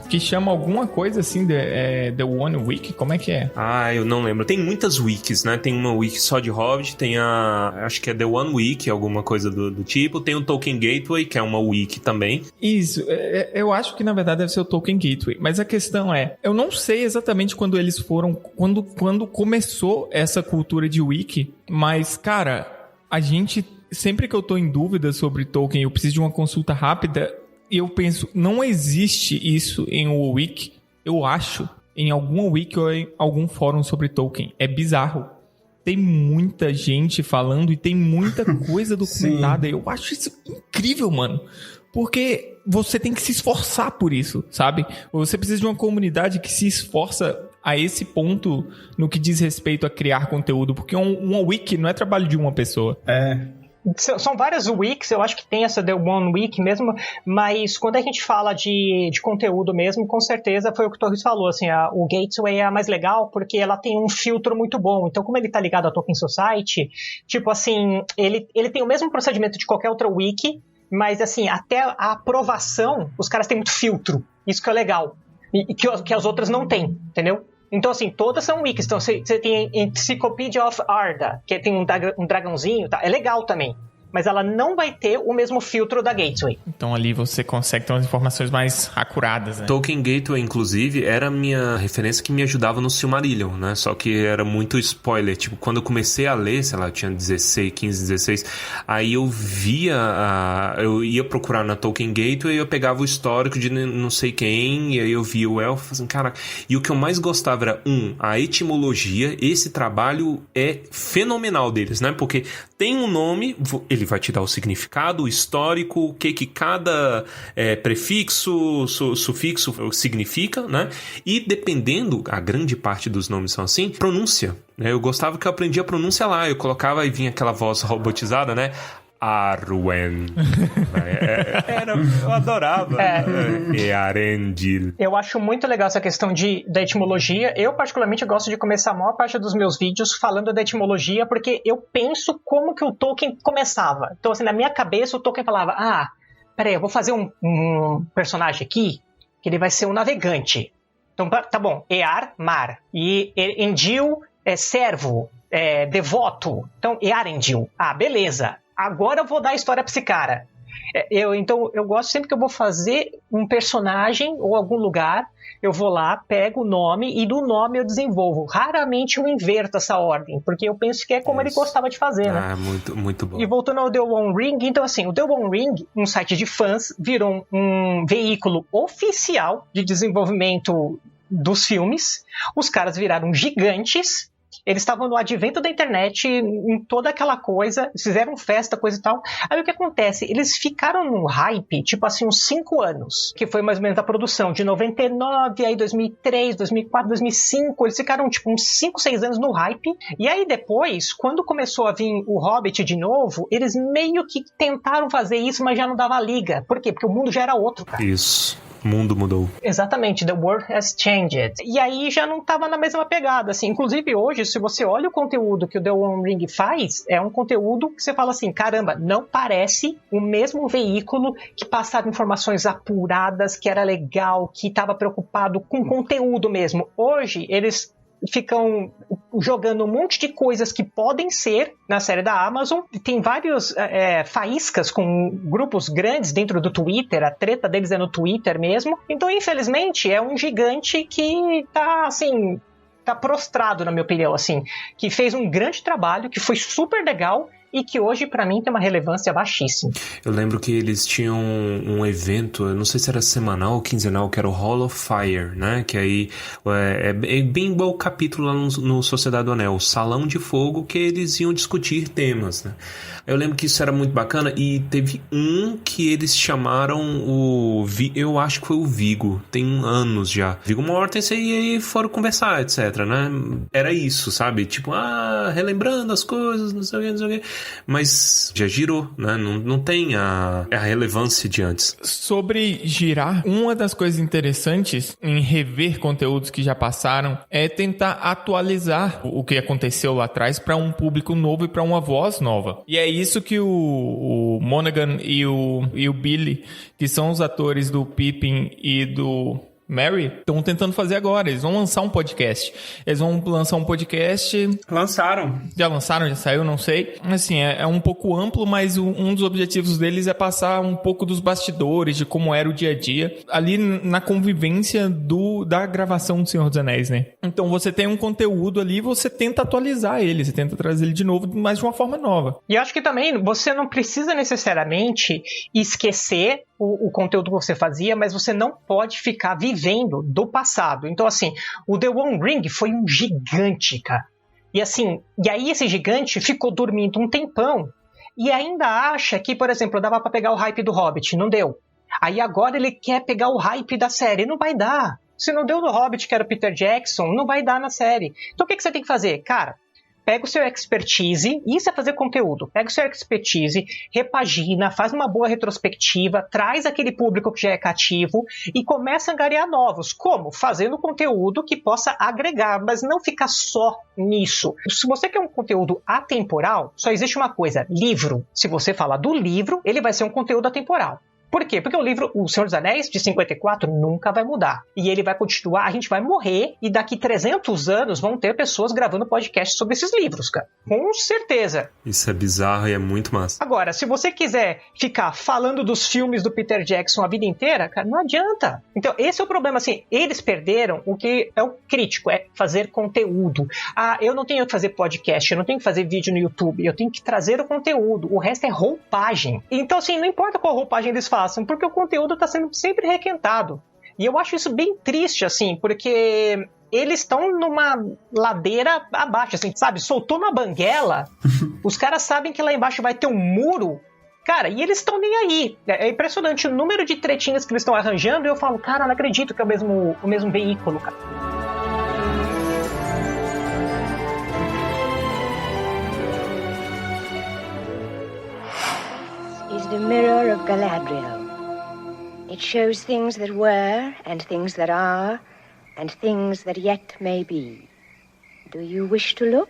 que chama alguma coisa assim, The One Wiki, como é que é? Ah, eu não lembro. Tem muitas wikis, né? Tem uma wiki só de Hobbit, tem acho que é The One Wiki, alguma coisa do tipo. Tem o Tolkien Gateway, que é uma wiki também. Isso, eu acho que na verdade deve ser o Tolkien Gateway, mas a questão eu não sei exatamente quando eles foram, quando começou essa cultura de wiki, mas, cara, a gente, sempre que eu tô em dúvida sobre Tolkien, eu preciso de uma consulta rápida, e eu penso, não existe isso em um wiki, eu acho, em alguma wiki ou em algum fórum sobre Tolkien. É bizarro. Tem muita gente falando e tem muita coisa documentada. Eu acho isso incrível, mano. Porque você tem que se esforçar por isso, sabe? Você precisa de uma comunidade que se esforça a esse ponto no que diz respeito a criar conteúdo. Porque uma wiki não é trabalho de uma pessoa. São várias wikis, eu acho que tem essa The One Wiki mesmo, mas quando a gente fala de conteúdo mesmo, com certeza foi o que o Torres falou, assim, o Gateway é a mais legal porque ela tem um filtro muito bom, então como ele tá ligado à Tolkien Society, tipo assim, ele tem o mesmo procedimento de qualquer outra wiki, mas assim, até a aprovação, os caras têm muito filtro, isso que é legal, e que as outras não têm, entendeu? Então, assim, todas são wikis. Então, você tem Encyclopedia of Arda, que tem um dragãozinho, tá? É legal também. Mas ela não vai ter o mesmo filtro da Gateway. Então ali você consegue ter umas informações mais acuradas, né? Tolkien Gateway, inclusive, era a minha referência que me ajudava no Silmarillion, né? Só que era muito spoiler. Tipo, quando eu comecei a ler, sei lá, eu tinha 15, 16, aí eu eu ia procurar na Tolkien Gateway e eu pegava o histórico de não sei quem, e aí eu via o elfo, assim, caraca. E o que eu mais gostava era, a etimologia. Esse trabalho é fenomenal deles, né? Porque tem um nome, ele vai te dar o significado, o histórico, o que cada prefixo, sufixo significa, né? E dependendo, a grande parte dos nomes são assim, pronúncia. Né? Eu gostava que eu aprendia a pronúncia lá, eu colocava e vinha aquela voz robotizada, né? Arwen. Eu adorava. Arendil. Eu acho muito legal essa questão da etimologia. Eu, particularmente, gosto de começar a maior parte dos meus vídeos falando da etimologia, porque eu penso como que o Tolkien começava. Então, assim, na minha cabeça, o Tolkien falava, peraí, eu vou fazer um personagem aqui que ele vai ser um navegante. Então, tá bom, Ear, mar. E Endil é servo, devoto. Então, Earendil. Ah, beleza. Agora eu vou dar a história pra esse cara. Então, eu gosto sempre que eu vou fazer um personagem ou algum lugar, eu vou lá, pego o nome e do nome eu desenvolvo. Raramente eu inverto essa ordem, porque eu penso que é como ele gostava de fazer, né? Muito, muito bom. E voltando ao The One Ring, então assim, o The One Ring, um site de fãs, virou um veículo oficial de desenvolvimento dos filmes. Os caras viraram gigantes. Eles estavam no advento da internet, em toda aquela coisa, fizeram festa, coisa e tal. Aí o que acontece? Eles ficaram num hype, tipo assim, uns 5 anos, que foi mais ou menos a produção, de 99, aí 2003, 2004, 2005, eles ficaram tipo uns 5, 6 anos no hype. E aí depois, quando começou a vir o Hobbit de novo, eles meio que tentaram fazer isso, mas já não dava liga. Por quê? Porque o mundo já era outro, cara. Isso. O mundo mudou. Exatamente, the world has changed. E aí já não estava na mesma pegada, assim. Inclusive hoje, se você olha o conteúdo que o The One Ring faz, é um conteúdo que você fala assim, caramba, não parece o mesmo veículo que passava informações apuradas, que era legal, que estava preocupado com conteúdo mesmo. Hoje, eles ficam jogando um monte de coisas que podem ser na série da Amazon. Tem vários faíscas com grupos grandes dentro do Twitter, a treta deles é no Twitter mesmo. Então, infelizmente, é um gigante que tá prostrado, na minha opinião, assim, que fez um grande trabalho, que foi super legal e que hoje, pra mim, tem uma relevância baixíssima. Eu lembro que eles tinham um evento, eu não sei se era semanal ou quinzenal, que era o Hall of Fire, né? Que aí é bem bom o capítulo lá no Sociedade do Anel, o Salão de Fogo, que eles iam discutir temas, né? Eu lembro que isso era muito bacana e teve um que eles chamaram eu acho que foi o Viggo, tem anos já. Viggo Mortensen e aí foram conversar, etc, né? Era isso, sabe? Tipo, relembrando as coisas, não sei o que. Mas já girou, né? Não tem a relevância de antes. Sobre girar, uma das coisas interessantes em rever conteúdos que já passaram é tentar atualizar o que aconteceu lá atrás para um público novo e para uma voz nova. E é isso que o Monaghan e o Billy, que são os atores do Pippin e do Merry, estão tentando fazer agora. Eles vão lançar um podcast. Eles vão lançar um podcast... Lançaram. Já lançaram? Já saiu? Não sei. Assim, é um pouco amplo, mas um dos objetivos deles é passar um pouco dos bastidores, de como era o dia a dia, ali na convivência da gravação do Senhor dos Anéis, né? Então, você tem um conteúdo ali, você tenta atualizar ele, você tenta trazer ele de novo, mas de uma forma nova. E eu acho que também você não precisa necessariamente esquecer o conteúdo que você fazia, mas você não pode ficar vivendo do passado. Então, assim, o The One Ring foi um gigante, cara. E aí esse gigante ficou dormindo um tempão e ainda acha que, por exemplo, dava pra pegar o hype do Hobbit. Não deu. Aí agora ele quer pegar o hype da série. Não vai dar. Se não deu do Hobbit, que era o Peter Jackson, não vai dar na série. Então o que você tem que fazer? Cara, pega o seu expertise, isso é fazer conteúdo, pega o seu expertise, repagina, faz uma boa retrospectiva, traz aquele público que já é cativo e começa a angariar novos. Como? Fazendo conteúdo que possa agregar, mas não ficar só nisso. Se você quer um conteúdo atemporal, só existe uma coisa, livro. Se você falar do livro, ele vai ser um conteúdo atemporal. Por quê? Porque o livro O Senhor dos Anéis, de 54, nunca vai mudar. E ele vai continuar, a gente vai morrer, e daqui 300 anos vão ter pessoas gravando podcast sobre esses livros, cara. Com certeza. Isso é bizarro e é muito massa. Agora, se você quiser ficar falando dos filmes do Peter Jackson a vida inteira, cara, não adianta. Então, esse é o problema, assim, eles perderam o que é o crítico, é fazer conteúdo. Eu não tenho que fazer podcast, eu não tenho que fazer vídeo no YouTube, eu tenho que trazer o conteúdo. O resto é roupagem. Então, assim, não importa qual roupagem eles façam, porque o conteúdo está sendo sempre requentado. E eu acho isso bem triste, assim, porque eles estão numa ladeira abaixo, assim, sabe? Soltou na banguela, os caras sabem que lá embaixo vai ter um muro, cara, e eles estão nem aí. É impressionante o número de tretinhas que eles estão arranjando, e eu falo, cara, não acredito que é o mesmo veículo, cara. Is the mirror of Galadriel. It shows things that were, and things that are, and things that yet may be. Do you wish to look?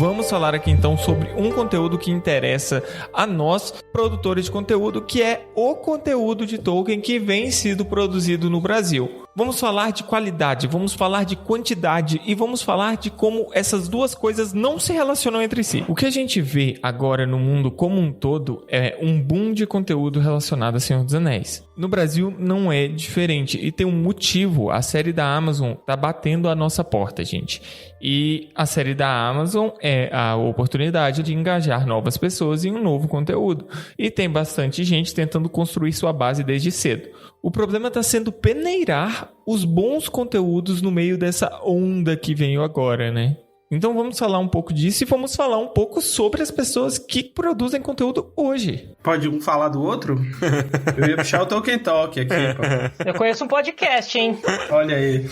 vamos falar aqui então sobre um conteúdo que interessa a nós, produtores de conteúdo, que é o conteúdo de Tolkien que vem sendo produzido no Brasil. Vamos falar de qualidade, vamos falar de quantidade e vamos falar de como essas duas coisas não se relacionam entre si. O que a gente vê agora no mundo como um todo é um boom de conteúdo relacionado a Senhor dos Anéis. No Brasil não é diferente e tem um motivo. A série da Amazon tá batendo a nossa porta, gente. E a série da Amazon é a oportunidade de engajar novas pessoas em um novo conteúdo. E tem bastante gente tentando construir sua base desde cedo. O problema está sendo peneirar os bons conteúdos no meio dessa onda que veio agora, né? Então vamos falar um pouco disso e vamos falar um pouco sobre as pessoas que produzem conteúdo hoje. Pode um falar do outro? Eu ia puxar o Tolkien Talk aqui, pô. Eu conheço um podcast, hein? Olha aí.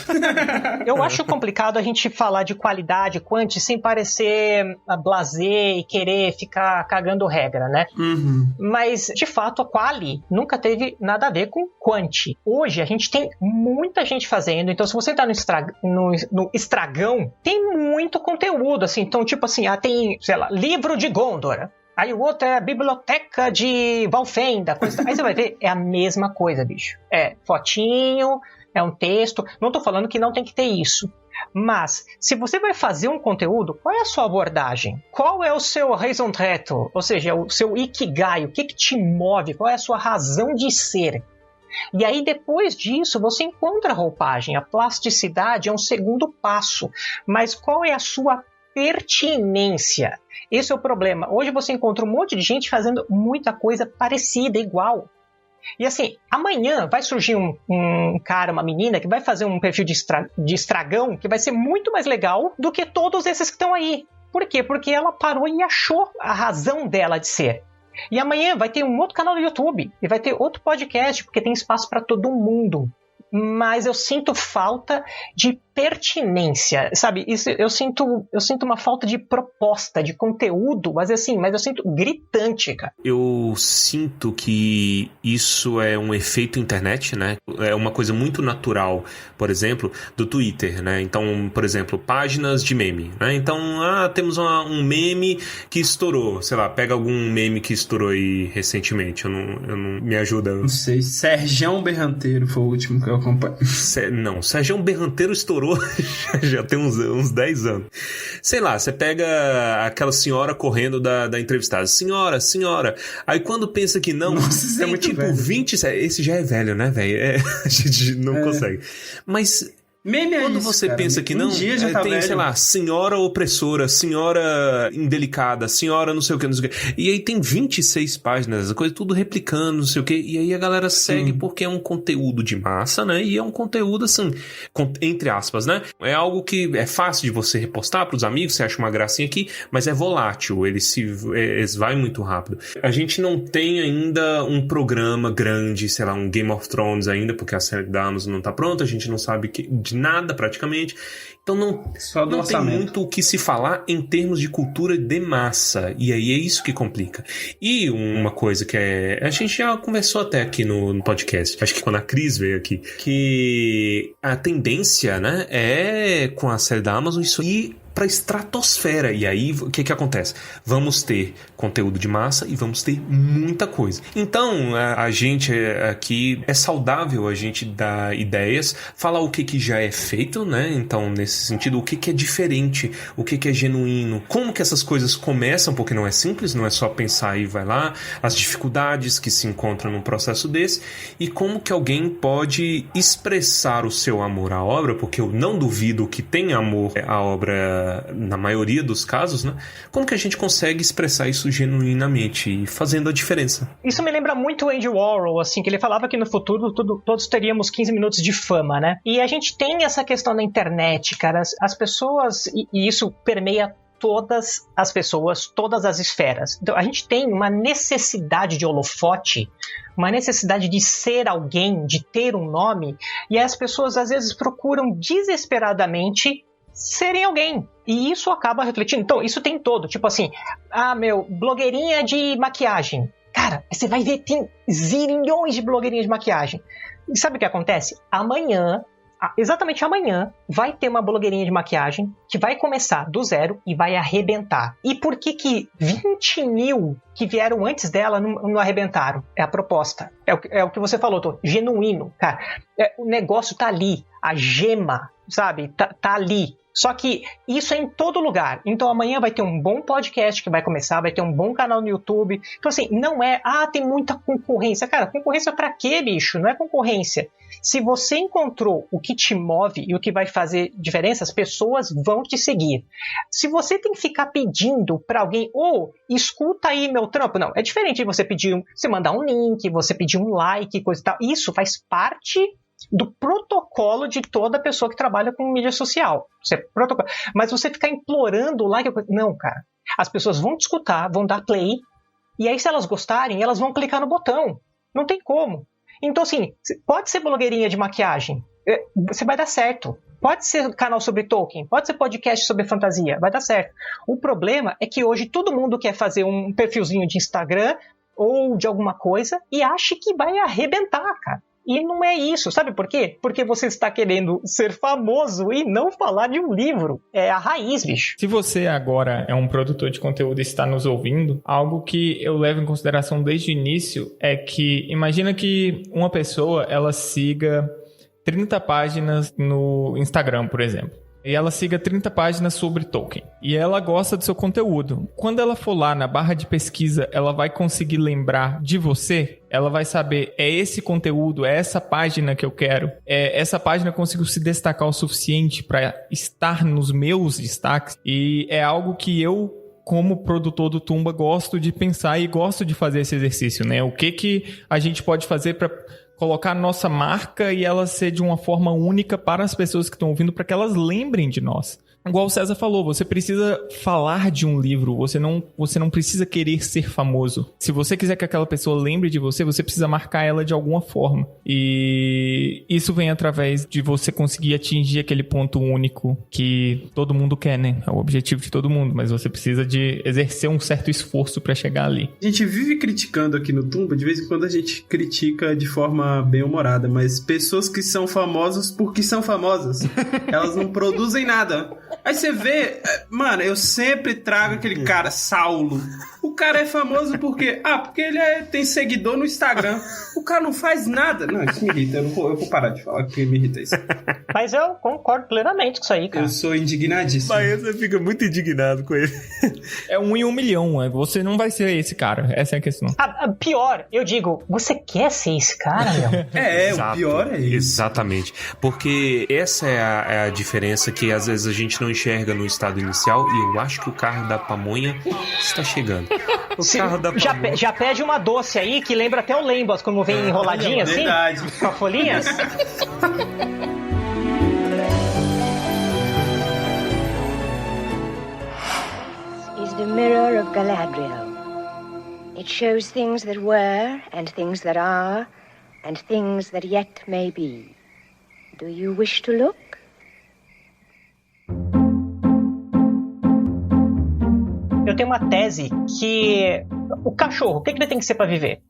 Eu acho complicado a gente falar de qualidade, quanti, sem parecer blasé e querer ficar cagando regra, né? Uhum. Mas, de fato, a quali nunca teve nada a ver com quanti. Hoje, a gente tem muita gente fazendo. Então, se você entrar no Estragão, tem muito conteúdo, assim. Então, tipo assim, tem, sei lá, livro de Gondor. Aí o outro é a biblioteca de Valfenda. Aí você vai ver, é a mesma coisa, bicho. É fotinho, é um texto. Não tô falando que não tem que ter isso. Mas, se você vai fazer um conteúdo, qual é a sua abordagem? Qual é o seu raison d'être? Ou seja, o seu ikigai? O que te move? Qual é a sua razão de ser? E aí, depois disso, você encontra a roupagem. A plasticidade é um segundo passo. Mas qual é a sua pertinência? Esse é o problema. Hoje você encontra um monte de gente fazendo muita coisa parecida, igual. E assim, amanhã vai surgir um cara, uma menina, que vai fazer um perfil de estragão que vai ser muito mais legal do que todos esses que estão aí. Por quê? Porque ela parou e achou a razão dela de ser. E amanhã vai ter um outro canal no YouTube e vai ter outro podcast, porque tem espaço para todo mundo. Mas eu sinto falta de pertinência, sabe? Isso, eu sinto uma falta de proposta, de conteúdo, mas eu sinto gritante, cara. Eu sinto que isso é um efeito internet, né? É uma coisa muito natural, por exemplo, do Twitter, né? Então, por exemplo, páginas de meme, né? Então, temos um meme que estourou, sei lá, pega algum meme que estourou aí recentemente, eu não me ajuda. Não sei, Sergião Berranteiro foi o último que eu acompanhei. Não, Sergião Berranteiro estourou já tem uns 10 anos. Sei lá, você pega aquela senhora correndo da entrevistada. Senhora. Aí quando pensa que não, nossa, é muito tipo velho. 20... Esse já é velho, né, velho? A gente não consegue. Mas... Meme é quando isso, você cara. pensa que não, dia já tá tem, velho. sei lá, senhora opressora, senhora indelicada, senhora não sei o que. E aí tem 26 páginas, a coisa tudo replicando, não sei o que. E aí a galera segue porque é um conteúdo de massa, né? E é um conteúdo, assim, entre aspas, né? É algo que é fácil de você repostar pros amigos, você acha uma gracinha aqui, mas é volátil, ele vai muito rápido. A gente não tem ainda um programa grande, sei lá, um Game of Thrones ainda, porque a série da Amazon não tá pronta, a gente não sabe de nada praticamente, então não tem muito o que se falar em termos de cultura de massa, e aí é isso que complica. E uma coisa que a gente já conversou até aqui no podcast, acho que quando a Cris veio aqui, que a tendência, né, é com a série da Amazon isso ir para estratosfera. E aí, o que acontece? Vamos ter conteúdo de massa e vamos ter muita coisa. Então, a gente aqui é saudável a gente dar ideias, falar o que já é feito, né? Então, nesse sentido, o que é diferente, o que é genuíno, como que essas coisas começam, porque não é simples, não é só pensar e vai lá, as dificuldades que se encontram num processo desse, e como que alguém pode expressar o seu amor à obra, porque eu não duvido que tem amor à obra na maioria dos casos, né? Como que a gente consegue expressar isso genuinamente e fazendo a diferença? Isso me lembra muito o Andy Warhol, assim, que ele falava que no futuro todos teríamos 15 minutos de fama, né? E a gente tem essa questão da internet, cara. As pessoas, e isso permeia todas as pessoas, todas as esferas. Então, a gente tem uma necessidade de holofote, uma necessidade de ser alguém, de ter um nome, e as pessoas às vezes procuram desesperadamente serem alguém. E isso acaba refletindo. Então, isso tem todo. Tipo assim, blogueirinha de maquiagem. Cara, você vai ver, tem zilhões de blogueirinhas de maquiagem. E sabe o que acontece? Amanhã exatamente amanhã, vai ter uma blogueirinha de maquiagem que vai começar do zero e vai arrebentar. E por que 20 mil que vieram antes dela não arrebentaram? É a proposta. É o que você falou, Tô. Genuíno, cara. O negócio tá ali. A gema, sabe? Tá ali. Só que isso é em todo lugar. Então amanhã vai ter um bom podcast que vai começar, vai ter um bom canal no YouTube. Então assim, não é, tem muita concorrência. Cara, concorrência pra quê, bicho? Não é concorrência. Se você encontrou o que te move e o que vai fazer diferença, as pessoas vão te seguir. Se você tem que ficar pedindo pra alguém, escuta aí meu trampo. Não, é diferente de você pedir, você mandar um link, você pedir um like, coisa e tal. Isso faz parte do protocolo de toda pessoa que trabalha com mídia social. Mas você ficar implorando o like... Não, cara. As pessoas vão te escutar, vão dar play, e aí se elas gostarem, elas vão clicar no botão. Não tem como. Então, assim, pode ser blogueirinha de maquiagem. Você vai dar certo. Pode ser canal sobre Tolkien, pode ser podcast sobre fantasia, vai dar certo. O problema é que hoje todo mundo quer fazer um perfilzinho de Instagram ou de alguma coisa e acha que vai arrebentar, cara. E não é isso, sabe por quê? Porque você está querendo ser famoso e não falar de um livro. É a raiz, bicho. Se você agora é um produtor de conteúdo e está nos ouvindo, algo que eu levo em consideração desde o início é que, imagina que uma pessoa, ela siga 30 páginas no Instagram, por exemplo. E ela siga 30 páginas sobre Tolkien. E ela gosta do seu conteúdo. Quando ela for lá na barra de pesquisa, ela vai conseguir lembrar de você? Ela vai saber, é esse conteúdo, é essa página que eu quero. Essa página conseguiu se destacar o suficiente para estar nos meus destaques. E é algo que eu, como produtor do Tumba, gosto de pensar e gosto de fazer esse exercício, né? O que a gente pode fazer para colocar a nossa marca e ela ser de uma forma única para as pessoas que estão ouvindo, para que elas lembrem de nós. Igual o César falou, você precisa falar de um livro, você não precisa querer ser famoso. Se você quiser que aquela pessoa lembre de você, você precisa marcar ela de alguma forma. E isso vem através de você conseguir atingir aquele ponto único que todo mundo quer, né? É o objetivo de todo mundo, mas você precisa de exercer um certo esforço para chegar ali. A gente vive criticando aqui no Tumba, de vez em quando a gente critica de forma bem-humorada, mas pessoas que são famosas porque são famosas. Elas não produzem nada. Aí você vê, mano, eu sempre trago aquele cara, Saulo. O cara é famoso porque ele tem seguidor no Instagram. O cara não faz nada. Não, isso me irrita. Eu vou parar de falar porque me irrita isso. Mas eu concordo plenamente com isso aí, cara. Eu sou indignadíssimo. Mas você fica muito indignado com ele. É 1 em 1 milhão. Você não vai ser esse cara. Essa é a questão. Pior, eu digo, você quer ser esse cara, meu? O pior é isso. Exatamente. Porque essa é a diferença que às vezes a gente não enxerga no estado inicial, e eu acho que o carro da pamonha está chegando. Já pede uma doce aí que lembra até o Lembas, como vem enroladinha assim, com a folhinha. Is the mirror of Galadriel. It shows things that were, and things that are, and things that yet may be. Do you wish to look? Eu tenho uma tese que o cachorro, o que ele tem que ser para viver?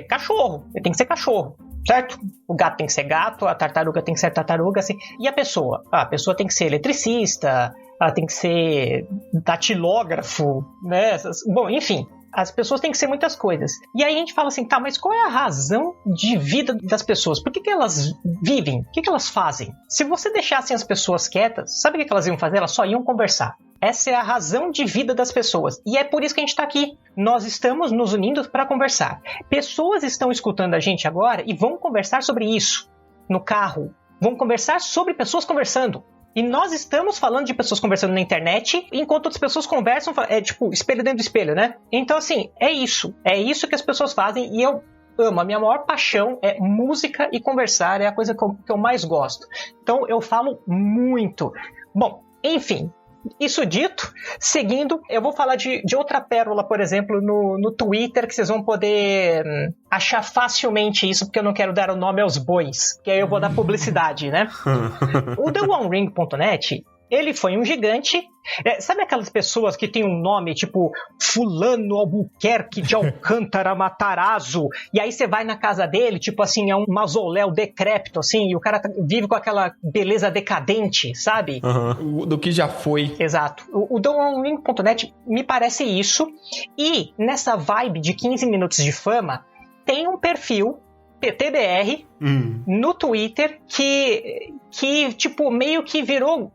Cachorro, ele tem que ser cachorro, certo? O gato tem que ser gato, a tartaruga tem que ser tartaruga, assim. E a pessoa? A pessoa tem que ser eletricista, ela tem que ser datilógrafo, né? Bom, enfim, as pessoas têm que ser muitas coisas. E aí a gente fala assim, tá, mas qual é a razão de vida das pessoas? Por que elas vivem? O que elas fazem? Se você deixasse as pessoas quietas, sabe o que elas iam fazer? Elas só iam conversar. Essa é a razão de vida das pessoas. E é por isso que a gente está aqui. Nós estamos nos unindo para conversar. Pessoas estão escutando a gente agora e vão conversar sobre isso no carro. Vão conversar sobre pessoas conversando. E nós estamos falando de pessoas conversando na internet, enquanto outras pessoas conversam, é tipo espelho dentro do espelho, né? Então, assim, é isso. É isso que as pessoas fazem e eu amo. A minha maior paixão é música e conversar. É a coisa que eu mais gosto. Então, eu falo muito. Bom, enfim. Isso dito, seguindo, eu vou falar de outra pérola, por exemplo, no Twitter, que vocês vão poder achar facilmente isso, porque eu não quero dar o nome aos bois, que aí eu vou dar publicidade, né? O TheOneRing.net ele foi um gigante. Sabe aquelas pessoas que tem um nome tipo Fulano Albuquerque de Alcântara Matarazzo, e aí você vai na casa dele, tipo assim, é um mausoléu decrépito, assim, e o cara vive com aquela beleza decadente, sabe? Do que já foi. Exato. O TheOneWing.net me parece isso, e nessa vibe de 15 minutos de fama, tem um perfil PTBR no Twitter que tipo, meio que virou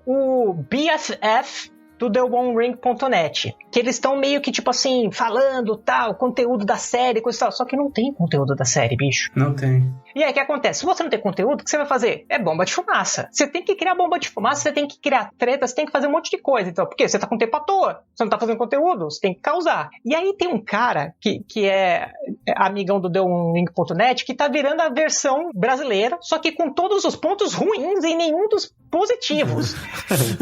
o BFF do TheOneWing.net, que eles estão meio que, tipo assim, falando, tal, conteúdo da série, coisa e tal, só que não tem conteúdo da série, bicho. Não tem. E aí, o que acontece? Se você não tem conteúdo, o que você vai fazer? É bomba de fumaça. Você tem que criar bomba de fumaça, você tem que criar treta, você tem que fazer um monte de coisa, então, porque você tá com tempo à toa, você não tá fazendo conteúdo, você tem que causar. E aí tem um cara que é amigão do TheOneWing.net, que tá virando a versão brasileira, só que com todos os pontos ruins e nenhum dos positivos.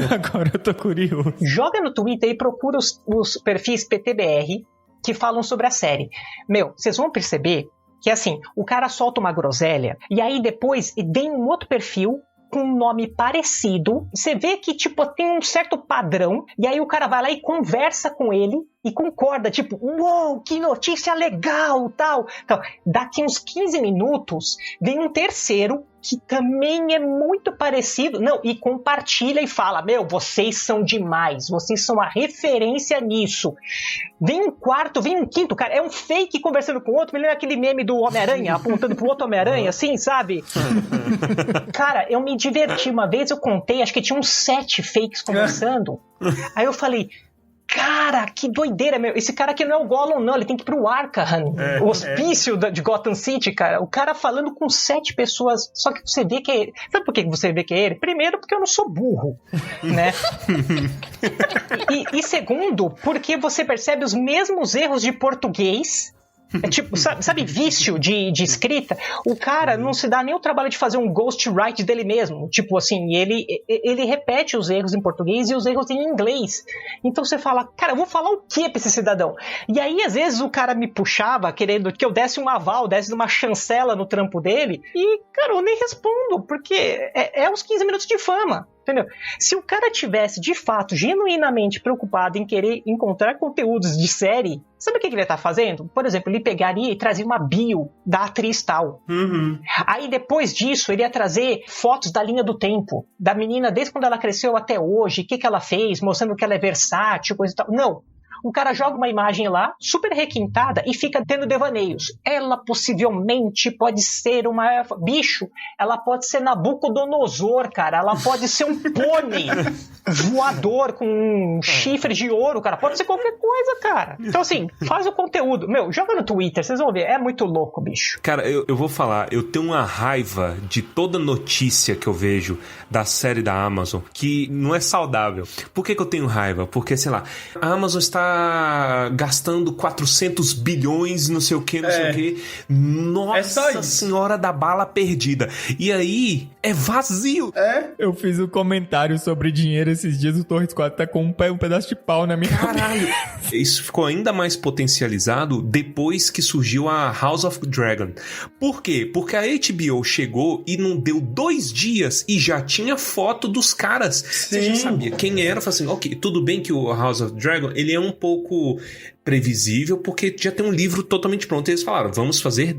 Agora eu tô curioso. Joga no Twitter e procura os perfis PTBR que falam sobre a série. Meu, vocês vão perceber que, assim, o cara solta uma groselha e aí depois vem um outro perfil com um nome parecido. Você vê que, tipo, tem um certo padrão e aí o cara vai lá e conversa com ele e concorda, tipo, uou, que notícia legal, tal. Então, daqui uns 15 minutos, vem um terceiro que também é muito parecido, não, e compartilha e fala, meu, vocês são demais, vocês são a referência nisso. Vem um quarto, vem um quinto, cara, é um fake conversando com o outro, me lembra aquele meme do Homem-Aranha, apontando pro outro Homem-Aranha, assim, sabe? Cara, eu me diverti uma vez, eu contei, acho que tinha uns 7 fakes conversando, aí eu falei, cara, que doideira, meu. Esse cara aqui não é o Gollum, não. Ele tem que ir pro Arkham, o hospício de Gotham City, cara. O cara falando com 7 pessoas. Só que você vê que é ele. Sabe por que você vê que é ele? Primeiro, porque eu não sou burro, né? e segundo, porque você percebe os mesmos erros de português. É tipo, sabe vício de escrita? O cara não se dá nem o trabalho de fazer um ghostwrite dele mesmo. Tipo assim, ele repete os erros em português e os erros em inglês. Então você fala, cara, eu vou falar o que pra esse cidadão? E aí, às vezes, o cara me puxava, querendo que eu desse um aval, desse uma chancela no trampo dele. E, cara, eu nem respondo, porque é uns 15 minutos de fama. Entendeu? Se o cara tivesse, de fato, genuinamente preocupado em querer encontrar conteúdos de série, sabe o que ele ia estar fazendo? Por exemplo, ele pegaria e trazia uma bio da atriz tal. Aí, depois disso, ele ia trazer fotos da linha do tempo, da menina desde quando ela cresceu até hoje, o que ela fez, mostrando que ela é versátil, coisa e tal. Não. O cara joga uma imagem lá, super requintada, e fica tendo devaneios. Ela possivelmente pode ser uma... Bicho, ela pode ser Nabucodonosor, cara. Ela pode ser um pônei voador com um chifre de ouro, cara. Pode ser qualquer coisa, cara. Então, assim, faz o conteúdo. Meu, joga no Twitter, vocês vão ver. É muito louco, bicho. Cara, eu vou falar. Eu tenho uma raiva de toda notícia que eu vejo da série da Amazon, que não é saudável. Por que eu tenho raiva? Porque, sei lá, a Amazon está gastando 400 bilhões, não sei o que, não sei o que. Nossa senhora da bala perdida. E aí, é vazio. Eu fiz um comentário sobre dinheiro esses dias, o Torres 4 tá com um pedaço de pau na minha Caralho. Isso ficou ainda mais potencializado depois que surgiu a House of Dragon. Por quê? Porque a HBO chegou e não deu 2 dias e já tinha foto dos caras. Sim. Você já sabia quem era. Falei assim, ok, tudo bem que o House of Dragon, ele é um pouco previsível, porque já tem um livro totalmente pronto. E eles falaram, vamos fazer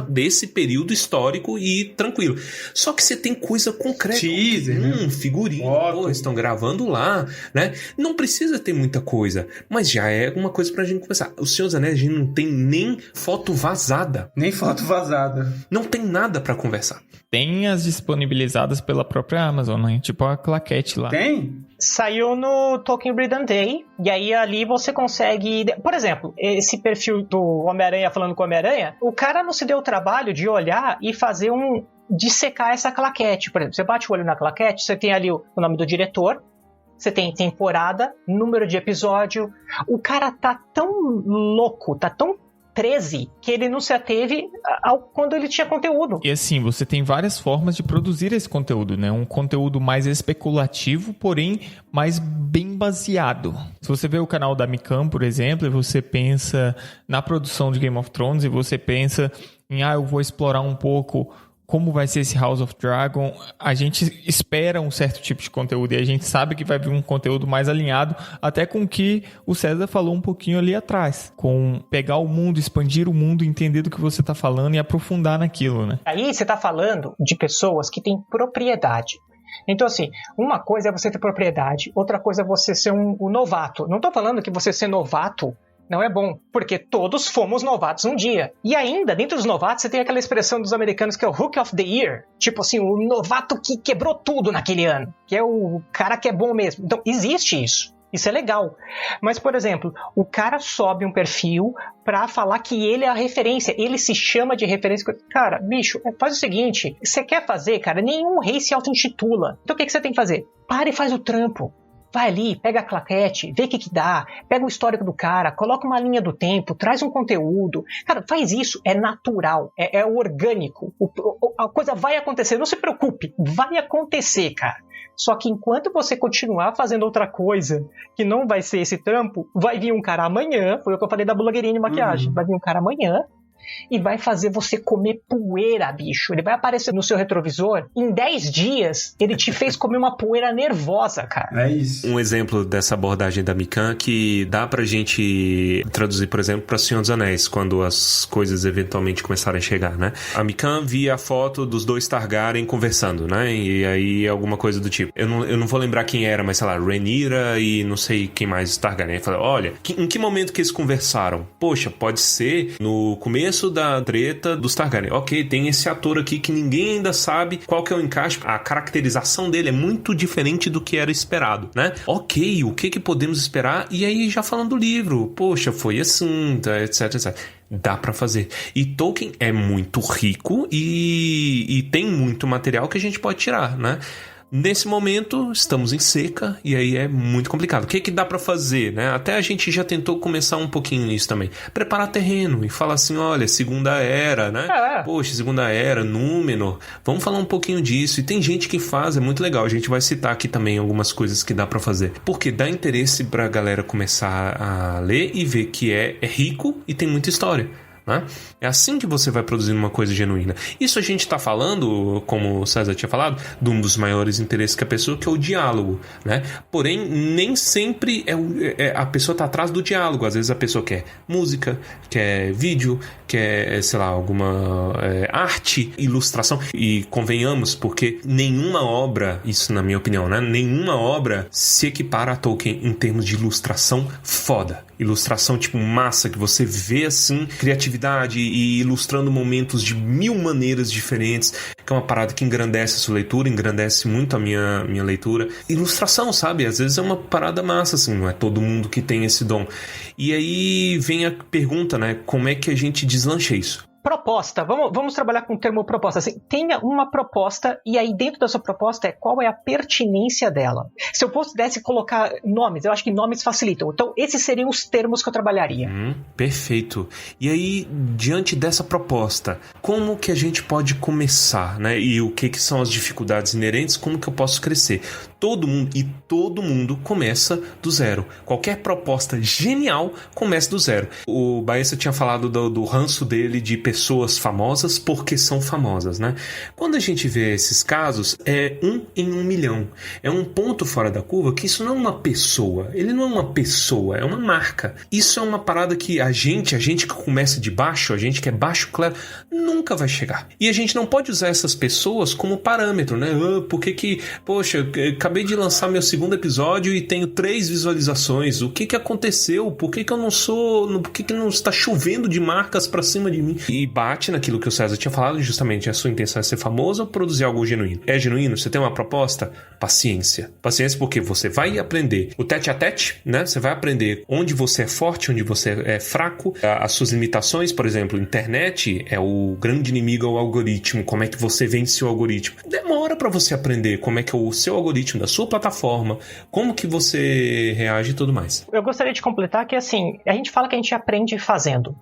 desse período histórico e tranquilo. Só que você tem coisa concreta. Teaser, figurinha. Pô, estão gravando lá, né? Não precisa ter muita coisa, mas já é uma coisa pra gente conversar. O Senhor dos Anéis, a gente não tem nem foto vazada. Nem foto vazada. Não tem nada pra conversar. Tem as disponibilizadas pela própria Amazon, né? Tipo a claquete lá. Tem? Saiu no Tolkien Read and Day, e aí ali você consegue... Por exemplo, esse perfil do Homem-Aranha falando com o Homem-Aranha, o cara não se deu o trabalho de olhar e fazer dissecar essa claquete. Por exemplo, você bate o olho na claquete, você tem ali o nome do diretor, você tem temporada, número de episódio. O cara tá tão louco, tá tão 13, que ele não se ateve quando ele tinha conteúdo. E assim, você tem várias formas de produzir esse conteúdo, né? Um conteúdo mais especulativo, porém mais bem baseado. Se você vê o canal da Micam, por exemplo, e você pensa na produção de Game of Thrones, e você pensa em, eu vou explorar um pouco como vai ser esse House of Dragon, a gente espera um certo tipo de conteúdo e a gente sabe que vai vir um conteúdo mais alinhado até com o que o César falou um pouquinho ali atrás, com pegar o mundo, expandir o mundo, entender do que você tá falando e aprofundar naquilo, né? Aí você tá falando de pessoas que têm propriedade. Então, assim, uma coisa é você ter propriedade, outra coisa é você ser um novato. Não tô falando que você ser novato não é bom, porque todos fomos novatos um dia. E ainda, dentro dos novatos, você tem aquela expressão dos americanos que é o Rookie of the Year. Tipo assim, o novato que quebrou tudo naquele ano, que é o cara que é bom mesmo. Então, existe isso. Isso é legal. Mas, por exemplo, o cara sobe um perfil pra falar que ele é a referência. Ele se chama de referência. Cara, bicho, faz o seguinte. Você quer fazer, cara? Nenhum rei se auto-intitula. Então o que você tem que fazer? Para e faz o trampo. Vai ali, pega a claquete, vê o que dá, pega o histórico do cara, coloca uma linha do tempo, traz um conteúdo. Cara, faz isso, é natural, é orgânico. A coisa vai acontecer, não se preocupe, vai acontecer, cara. Só que enquanto você continuar fazendo outra coisa que não vai ser esse trampo, vai vir um cara amanhã, foi o que eu falei da blogueirinha de maquiagem, vai vir um cara amanhã e vai fazer você comer poeira, bicho. Ele vai aparecer no seu retrovisor, em 10 dias, ele te fez comer uma poeira nervosa, cara. É isso. Um exemplo dessa abordagem da Mikan que dá pra gente traduzir, por exemplo, pra Senhor dos Anéis, quando as coisas eventualmente começarem a chegar, né? A Mikan via a foto dos dois Targaryen conversando, né? E aí alguma coisa do tipo. Eu não vou lembrar quem era, mas sei lá, Rhaenyra e não sei quem mais Targaryen. Fala, olha, em que momento que eles conversaram? Poxa, pode ser no começo da treta dos Targaryen. Ok, tem esse ator aqui que ninguém ainda sabe qual que é o encaixe. A caracterização dele é muito diferente do que era esperado, né? Ok, o que podemos esperar? E aí já falando do livro, poxa, foi assim, etc, etc. Dá pra fazer. E Tolkien é muito rico e tem muito material que a gente pode tirar, né? Nesse momento, estamos em seca e aí é muito complicado. O que dá pra fazer, né? Até a gente já tentou começar um pouquinho nisso também. Preparar terreno e falar assim, olha, Segunda Era, né? Poxa, Segunda Era, Númenor. Vamos falar um pouquinho disso. E tem gente que faz, é muito legal. A gente vai citar aqui também algumas coisas que dá pra fazer. Porque dá interesse pra galera começar a ler e ver que é rico e tem muita história. Né? É assim que você vai produzindo uma coisa genuína. Isso a gente está falando, como o César tinha falado, de um dos maiores interesses que a pessoa, que é o diálogo, né? Porém, nem sempre a pessoa está atrás do diálogo. Às vezes a pessoa quer música, quer vídeo, quer, sei lá, alguma arte, ilustração. E convenhamos, porque nenhuma obra, isso na minha opinião, né? Nenhuma obra se equipara a Tolkien em termos de ilustração foda. Ilustração tipo massa, que você vê assim, criatividade e ilustrando momentos de 1000 maneiras diferentes, que é uma parada que engrandece a sua leitura, engrandece muito a minha leitura. Ilustração, sabe? Às vezes é uma parada massa, assim, não é todo mundo que tem esse dom. E aí vem a pergunta, né? Como é que a gente deslancha isso? Proposta, vamos trabalhar com o termo proposta. Assim, tenha uma proposta e aí dentro dessa proposta qual é a pertinência dela. Se eu pudesse colocar nomes, eu acho que nomes facilitam. Então esses seriam os termos que eu trabalharia. Perfeito. E aí, diante dessa proposta, como que a gente pode começar, né? E o que são as dificuldades inerentes, como que eu posso crescer? Todo mundo começa do zero. Qualquer proposta genial começa do zero. O Baessa tinha falado do ranço dele de pessoas famosas porque são famosas, né? Quando a gente vê esses casos, é 1 em 1 milhão. É um ponto fora da curva que isso não é uma pessoa. Ele não é uma pessoa, é uma marca. Isso é uma parada que a gente que começa de baixo, a gente que é baixo, claro, nunca vai chegar. E a gente não pode usar essas pessoas como parâmetro, né? Poxa, acabei de lançar meu segundo episódio e tenho 3 visualizações. O que aconteceu? Por que eu não sou... Por que não está chovendo de marcas pra cima de mim? E bate naquilo que o César tinha falado, justamente a sua intenção é ser famoso ou produzir algo genuíno. É genuíno? Você tem uma proposta? Paciência. Paciência porque você vai aprender o tete a tete, né? Você vai aprender onde você é forte, onde você é fraco, as suas limitações, por exemplo, internet é o grande inimigo ao algoritmo. Como é que você vence o algoritmo? Demora pra você aprender como é que é o seu algoritmo da sua plataforma, como que você reage e tudo mais. Eu gostaria de completar que, assim, a gente fala que a gente aprende fazendo.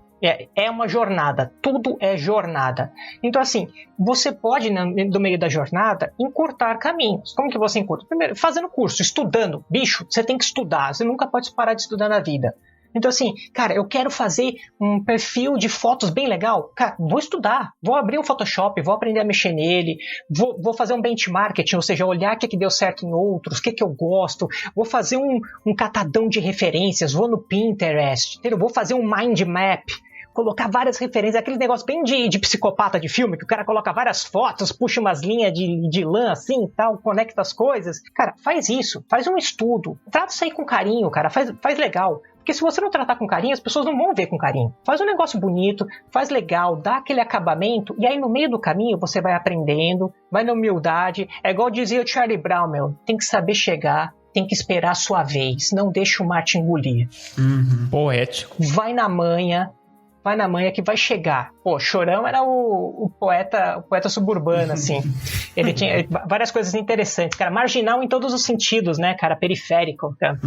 É uma jornada, tudo é jornada. Então, assim, você pode, no meio da jornada, encurtar caminhos. Como que você encurta? Primeiro, fazendo curso, estudando. Bicho, você tem que estudar, você nunca pode parar de estudar na vida. Então assim, cara, eu quero fazer um perfil de fotos bem legal. Cara, vou estudar, vou abrir um Photoshop, vou aprender a mexer nele, vou fazer um benchmarking, ou seja, olhar o que deu certo em outros, o que eu gosto, vou fazer um catadão de referências, vou no Pinterest, entendeu? Vou fazer um mind map, colocar várias referências, aquele negócio bem de psicopata de filme, que o cara coloca várias fotos, puxa umas linhas de lã assim e tal, conecta as coisas. Cara, faz isso, faz um estudo, trata isso aí com carinho, cara, faz legal. Porque se você não tratar com carinho, as pessoas não vão ver com carinho. Faz um negócio bonito, faz legal, dá aquele acabamento, e aí no meio do caminho você vai aprendendo, vai na humildade. É igual dizia o Charlie Brown, tem que saber chegar, tem que esperar a sua vez, não deixa o mar te engolir. Poético. Vai na manha que vai chegar. Pô, Chorão era o poeta suburbano, assim. Ele tinha várias coisas interessantes, cara. Marginal em todos os sentidos, né, cara? Periférico, cara.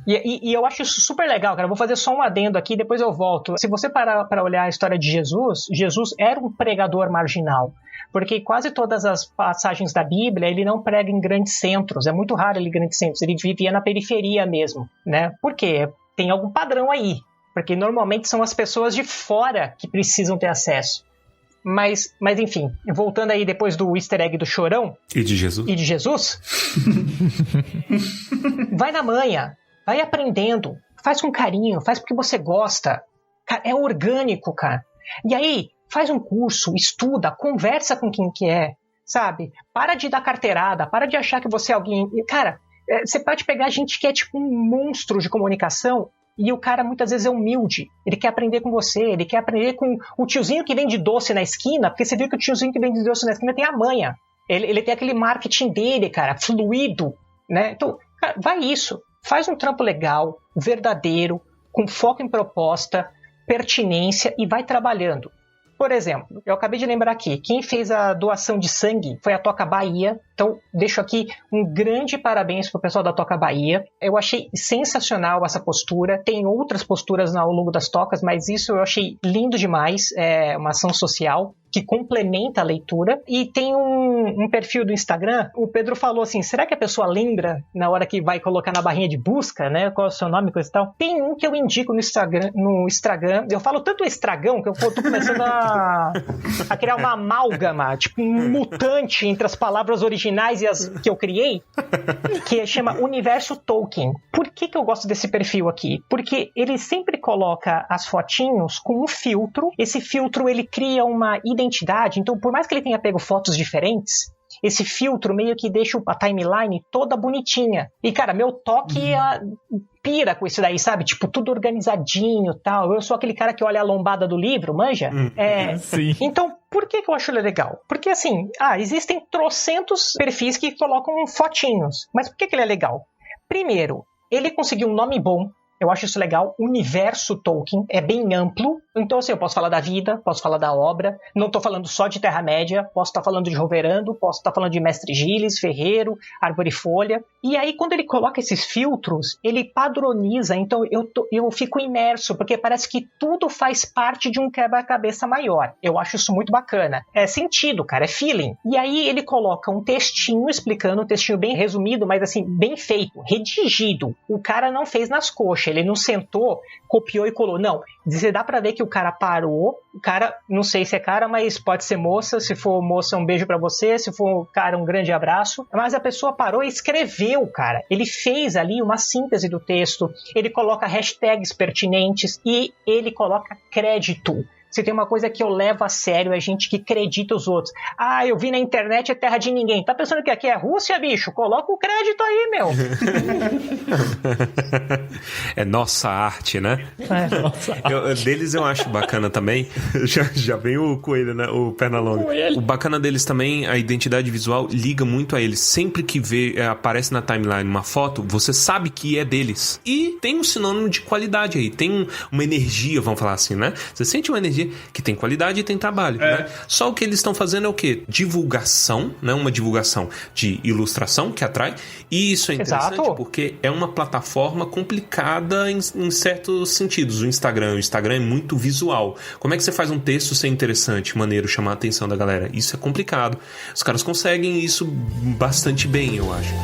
E eu acho isso super legal, cara. Eu vou fazer só um adendo aqui, depois eu volto. Se você parar para olhar a história de Jesus era um pregador marginal. Porque quase todas as passagens da Bíblia, ele não prega em grandes centros. É muito raro ele em grandes centros. Ele vivia na periferia mesmo, né? Por quê? Tem algum padrão aí. Porque normalmente são as pessoas de fora que precisam ter acesso. Mas enfim, voltando aí depois do easter egg do Chorão... E de Jesus. Vai na manha, vai aprendendo, faz com carinho, faz porque você gosta. Cara, é orgânico, cara. E aí, faz um curso, estuda, conversa com quem que é, sabe? Para de dar carteirada, para de achar que você é alguém... Cara, você pode pegar gente que é tipo um monstro de comunicação... E o cara muitas vezes é humilde, ele quer aprender com você, ele quer aprender com o tiozinho que vende doce na esquina, porque você viu que o tiozinho que vende doce na esquina tem a manha, ele tem aquele marketing dele, cara, fluido, né? Então, cara, vai isso, faz um trampo legal, verdadeiro, com foco em proposta, pertinência e vai trabalhando. Por exemplo, eu acabei de lembrar aqui, quem fez a doação de sangue foi a Toca Bahia. Então, deixo aqui um grande parabéns pro pessoal da Toca Bahia. Eu achei sensacional essa postura. Tem outras posturas ao longo das tocas, mas isso eu achei lindo demais. É uma ação social que complementa a leitura. E tem um perfil do Instagram, o Pedro falou assim, será que a pessoa lembra na hora que vai colocar na barrinha de busca, né? Qual é o seu nome, coisa e tal? Tem um que eu indico no Instagram. Eu falo tanto estragão que eu tô começando a criar uma amálgama, tipo um mutante entre as palavras originais e as que eu criei, que chama Universo Tolkien. Por que eu gosto desse perfil aqui? Porque ele sempre coloca as fotinhos com um filtro. Esse filtro, ele cria uma identidade. Então, por mais que ele tenha pego fotos diferentes, esse filtro meio que deixa a timeline toda bonitinha. E, cara, meu toque pira com isso daí, sabe? Tipo, tudo organizadinho e tal. Eu sou aquele cara que olha a lombada do livro, manja? Sim. Então, por que eu acho ele legal? Porque, assim, existem trocentos perfis que colocam fotinhos. Mas por que ele é legal? Primeiro, ele conseguiu um nome bom. Eu acho isso legal. Universo Tolkien é bem amplo. Então, assim, eu posso falar da vida, posso falar da obra. Não estou falando só de Terra-média. Posso estar falando de Roverando, posso estar falando de Mestre Giles, Ferreiro, Árvore e Folha. E aí, quando ele coloca esses filtros, ele padroniza. Então, eu fico imerso, porque parece que tudo faz parte de um quebra-cabeça maior. Eu acho isso muito bacana. É sentido, cara, é feeling. E aí, ele coloca um textinho explicando, um textinho bem resumido, mas assim, bem feito, redigido. O cara não fez nas coxas. Ele não sentou, copiou e colou. Não, você dá pra ver que o cara parou. O cara, não sei se é cara, mas pode ser moça. Se for moça, um beijo pra você. Se for cara, um grande abraço. Mas a pessoa parou e escreveu, cara. Ele fez ali uma síntese do texto. Ele coloca hashtags pertinentes e ele coloca crédito. Se tem uma coisa que eu levo a sério, é gente que acredita os outros. Eu vi na internet, é terra de ninguém. Tá pensando que aqui é Rússia, bicho? Coloca o crédito aí, meu. É nossa arte, né? Nossa arte. Deles eu acho bacana também. Já vem o coelho, né? O Pernalonga. O bacana deles também, a identidade visual liga muito a eles. Sempre que aparece na timeline uma foto, você sabe que é deles. E tem um sinônimo de qualidade aí. Tem uma energia, vamos falar assim, né? Você sente uma energia que tem qualidade e tem trabalho, né? Só o que eles estão fazendo é o quê? Divulgação, né? Uma divulgação de ilustração que atrai. E isso é interessante porque é uma plataforma complicada em certos sentidos. O Instagram é muito visual. Como é que você faz um texto ser interessante, maneiro, chamar a atenção da galera? Isso é complicado. Os caras conseguem isso bastante bem, eu acho.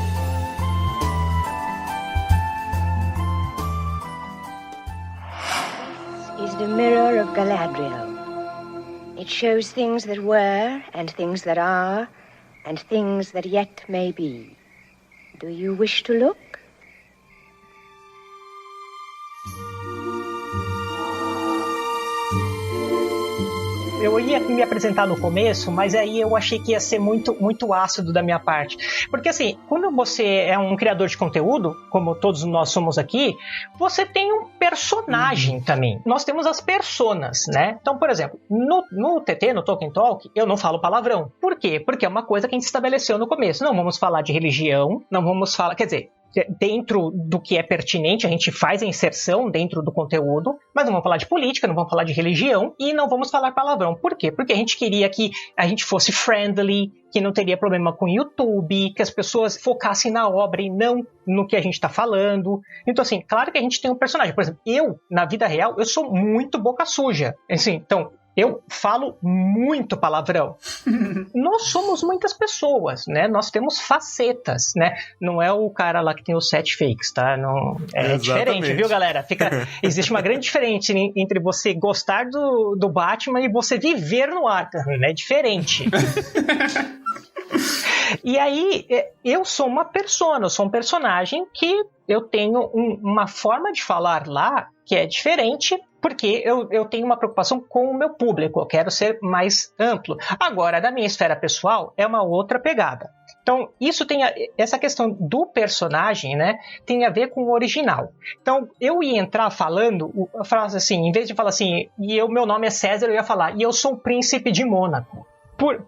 mirror of Galadriel. It shows things that were, and things that are, and things that yet may be. Do you wish to look? Eu ia me apresentar no começo, mas aí eu achei que ia ser muito ácido da minha parte. Porque assim, quando você é um criador de conteúdo, como todos nós somos aqui, você tem um personagem também. Nós temos as personas, né? Então, por exemplo, no TT, no Tolkien Talk, eu não falo palavrão. Por quê? Porque é uma coisa que a gente estabeleceu no começo. Não vamos falar de religião, não vamos falar... Quer dizer... Dentro do que é pertinente, a gente faz a inserção dentro do conteúdo, mas não vamos falar de política, não vamos falar de religião e não vamos falar palavrão. Por quê? Porque a gente queria que a gente fosse friendly, que não teria problema com o YouTube, que as pessoas focassem na obra e não no que a gente está falando. Então, assim, claro que a gente tem um personagem. Por exemplo, eu, na vida real, eu sou muito boca suja. Assim, então... Eu falo muito palavrão. Nós somos muitas pessoas, né? Nós temos facetas, né? Não é o cara lá que tem os 7 fakes, tá? Não, é diferente, viu, galera? Existe uma grande diferença entre você gostar do Batman e você viver no Arkham, né? É diferente. E aí, eu sou uma persona, eu sou um personagem que eu tenho uma forma de falar lá que é diferente, porque eu tenho uma preocupação com o meu público, eu quero ser mais amplo. Agora, da minha esfera pessoal, é uma outra pegada. Então, essa questão do personagem, né, tem a ver com o original. Então, eu ia entrar falando, eu falava assim, em vez de falar assim, meu nome é César, eu ia falar, e eu sou o príncipe de Mônaco.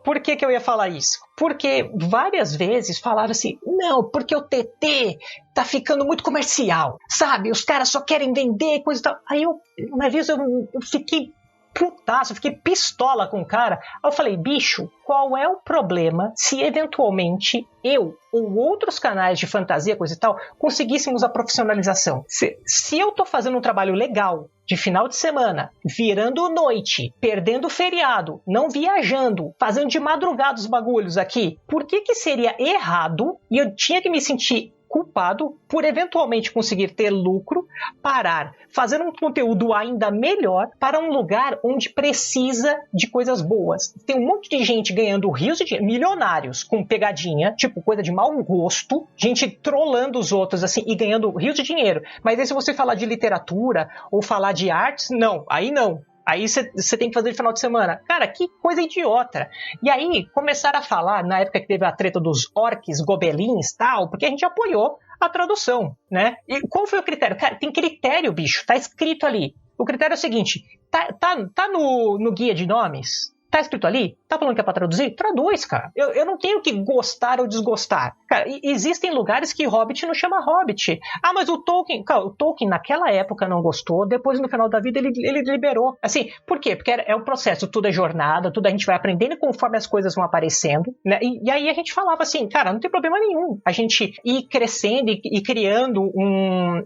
Por que eu ia falar isso? Porque várias vezes falaram assim, não, porque o TT tá ficando muito comercial, sabe? Os caras só querem vender, coisa e tal. Aí uma vez eu fiquei putaço, eu fiquei pistola com o cara. Aí eu falei, bicho, qual é o problema se eventualmente eu ou outros canais de fantasia, coisa e tal, conseguíssemos a profissionalização? Se eu tô fazendo um trabalho legal, de final de semana, virando noite, perdendo feriado, não viajando, fazendo de madrugada os bagulhos aqui, por que seria errado e eu tinha que me sentir culpado por eventualmente conseguir ter lucro, parar, fazer um conteúdo ainda melhor para um lugar onde precisa de coisas boas? Tem um monte de gente ganhando rios de dinheiro, milionários com pegadinha, tipo coisa de mau gosto, gente trollando os outros assim e ganhando rios de dinheiro. Mas aí se você falar de literatura ou falar de artes, não, aí não. Aí você tem que fazer de final de semana. Cara, que coisa idiota. E aí começaram a falar, na época que teve a treta dos orcs, gobelins e tal, porque a gente apoiou a tradução, né? E qual foi o critério? Cara, tem critério, bicho. Tá escrito ali. O critério é o seguinte. Tá no guia de nomes? Tá escrito ali? Tá falando que é pra traduzir? Traduz, cara. Eu não tenho que gostar ou desgostar. Cara, existem lugares que Hobbit não chama Hobbit. Ah, mas o Tolkien... Cara, o Tolkien naquela época não gostou, depois no final da vida ele liberou. Assim, por quê? Porque é um processo, tudo é jornada, tudo a gente vai aprendendo conforme as coisas vão aparecendo, né? E aí a gente falava assim, cara, não tem problema nenhum. A gente ir crescendo e criando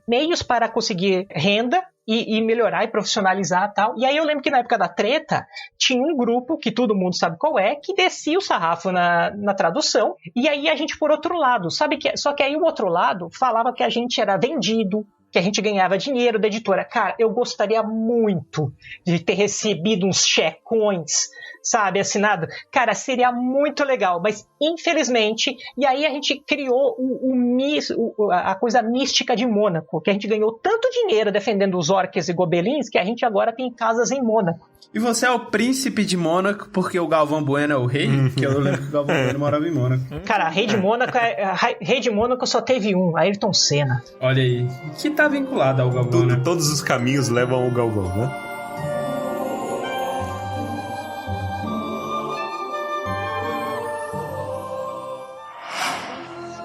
meios para conseguir renda, e melhorar e profissionalizar e tal. E aí eu lembro que na época da treta tinha um grupo, que todo mundo sabe qual é, que descia o sarrafo na tradução, e aí a gente por outro lado, sabe? Só que aí o outro lado falava que a gente era vendido, que a gente ganhava dinheiro da editora. Cara, eu gostaria muito de ter recebido uns checões, sabe, assinado. Cara, seria muito legal, mas infelizmente, e aí a gente criou a coisa mística de Mônaco, que a gente ganhou tanto dinheiro defendendo os orcs e gobelins, que a gente agora tem casas em Mônaco. E você é o príncipe de Mônaco porque o Galvão Bueno é o rei? Que eu lembro que o Galvão Bueno morava em Mônaco. Cara, rei de Mônaco só teve um, Ayrton Senna. Olha aí, que tá vinculado ao Galvão, né? Todos os caminhos levam ao Galvão, né?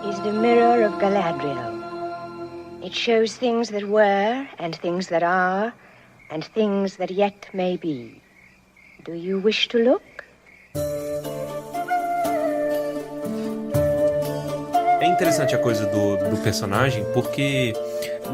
Is the mirror of Galadriel. It shows things that were, and things that are, and things that yet may be. Do you wish to look? É interessante a coisa do personagem, porque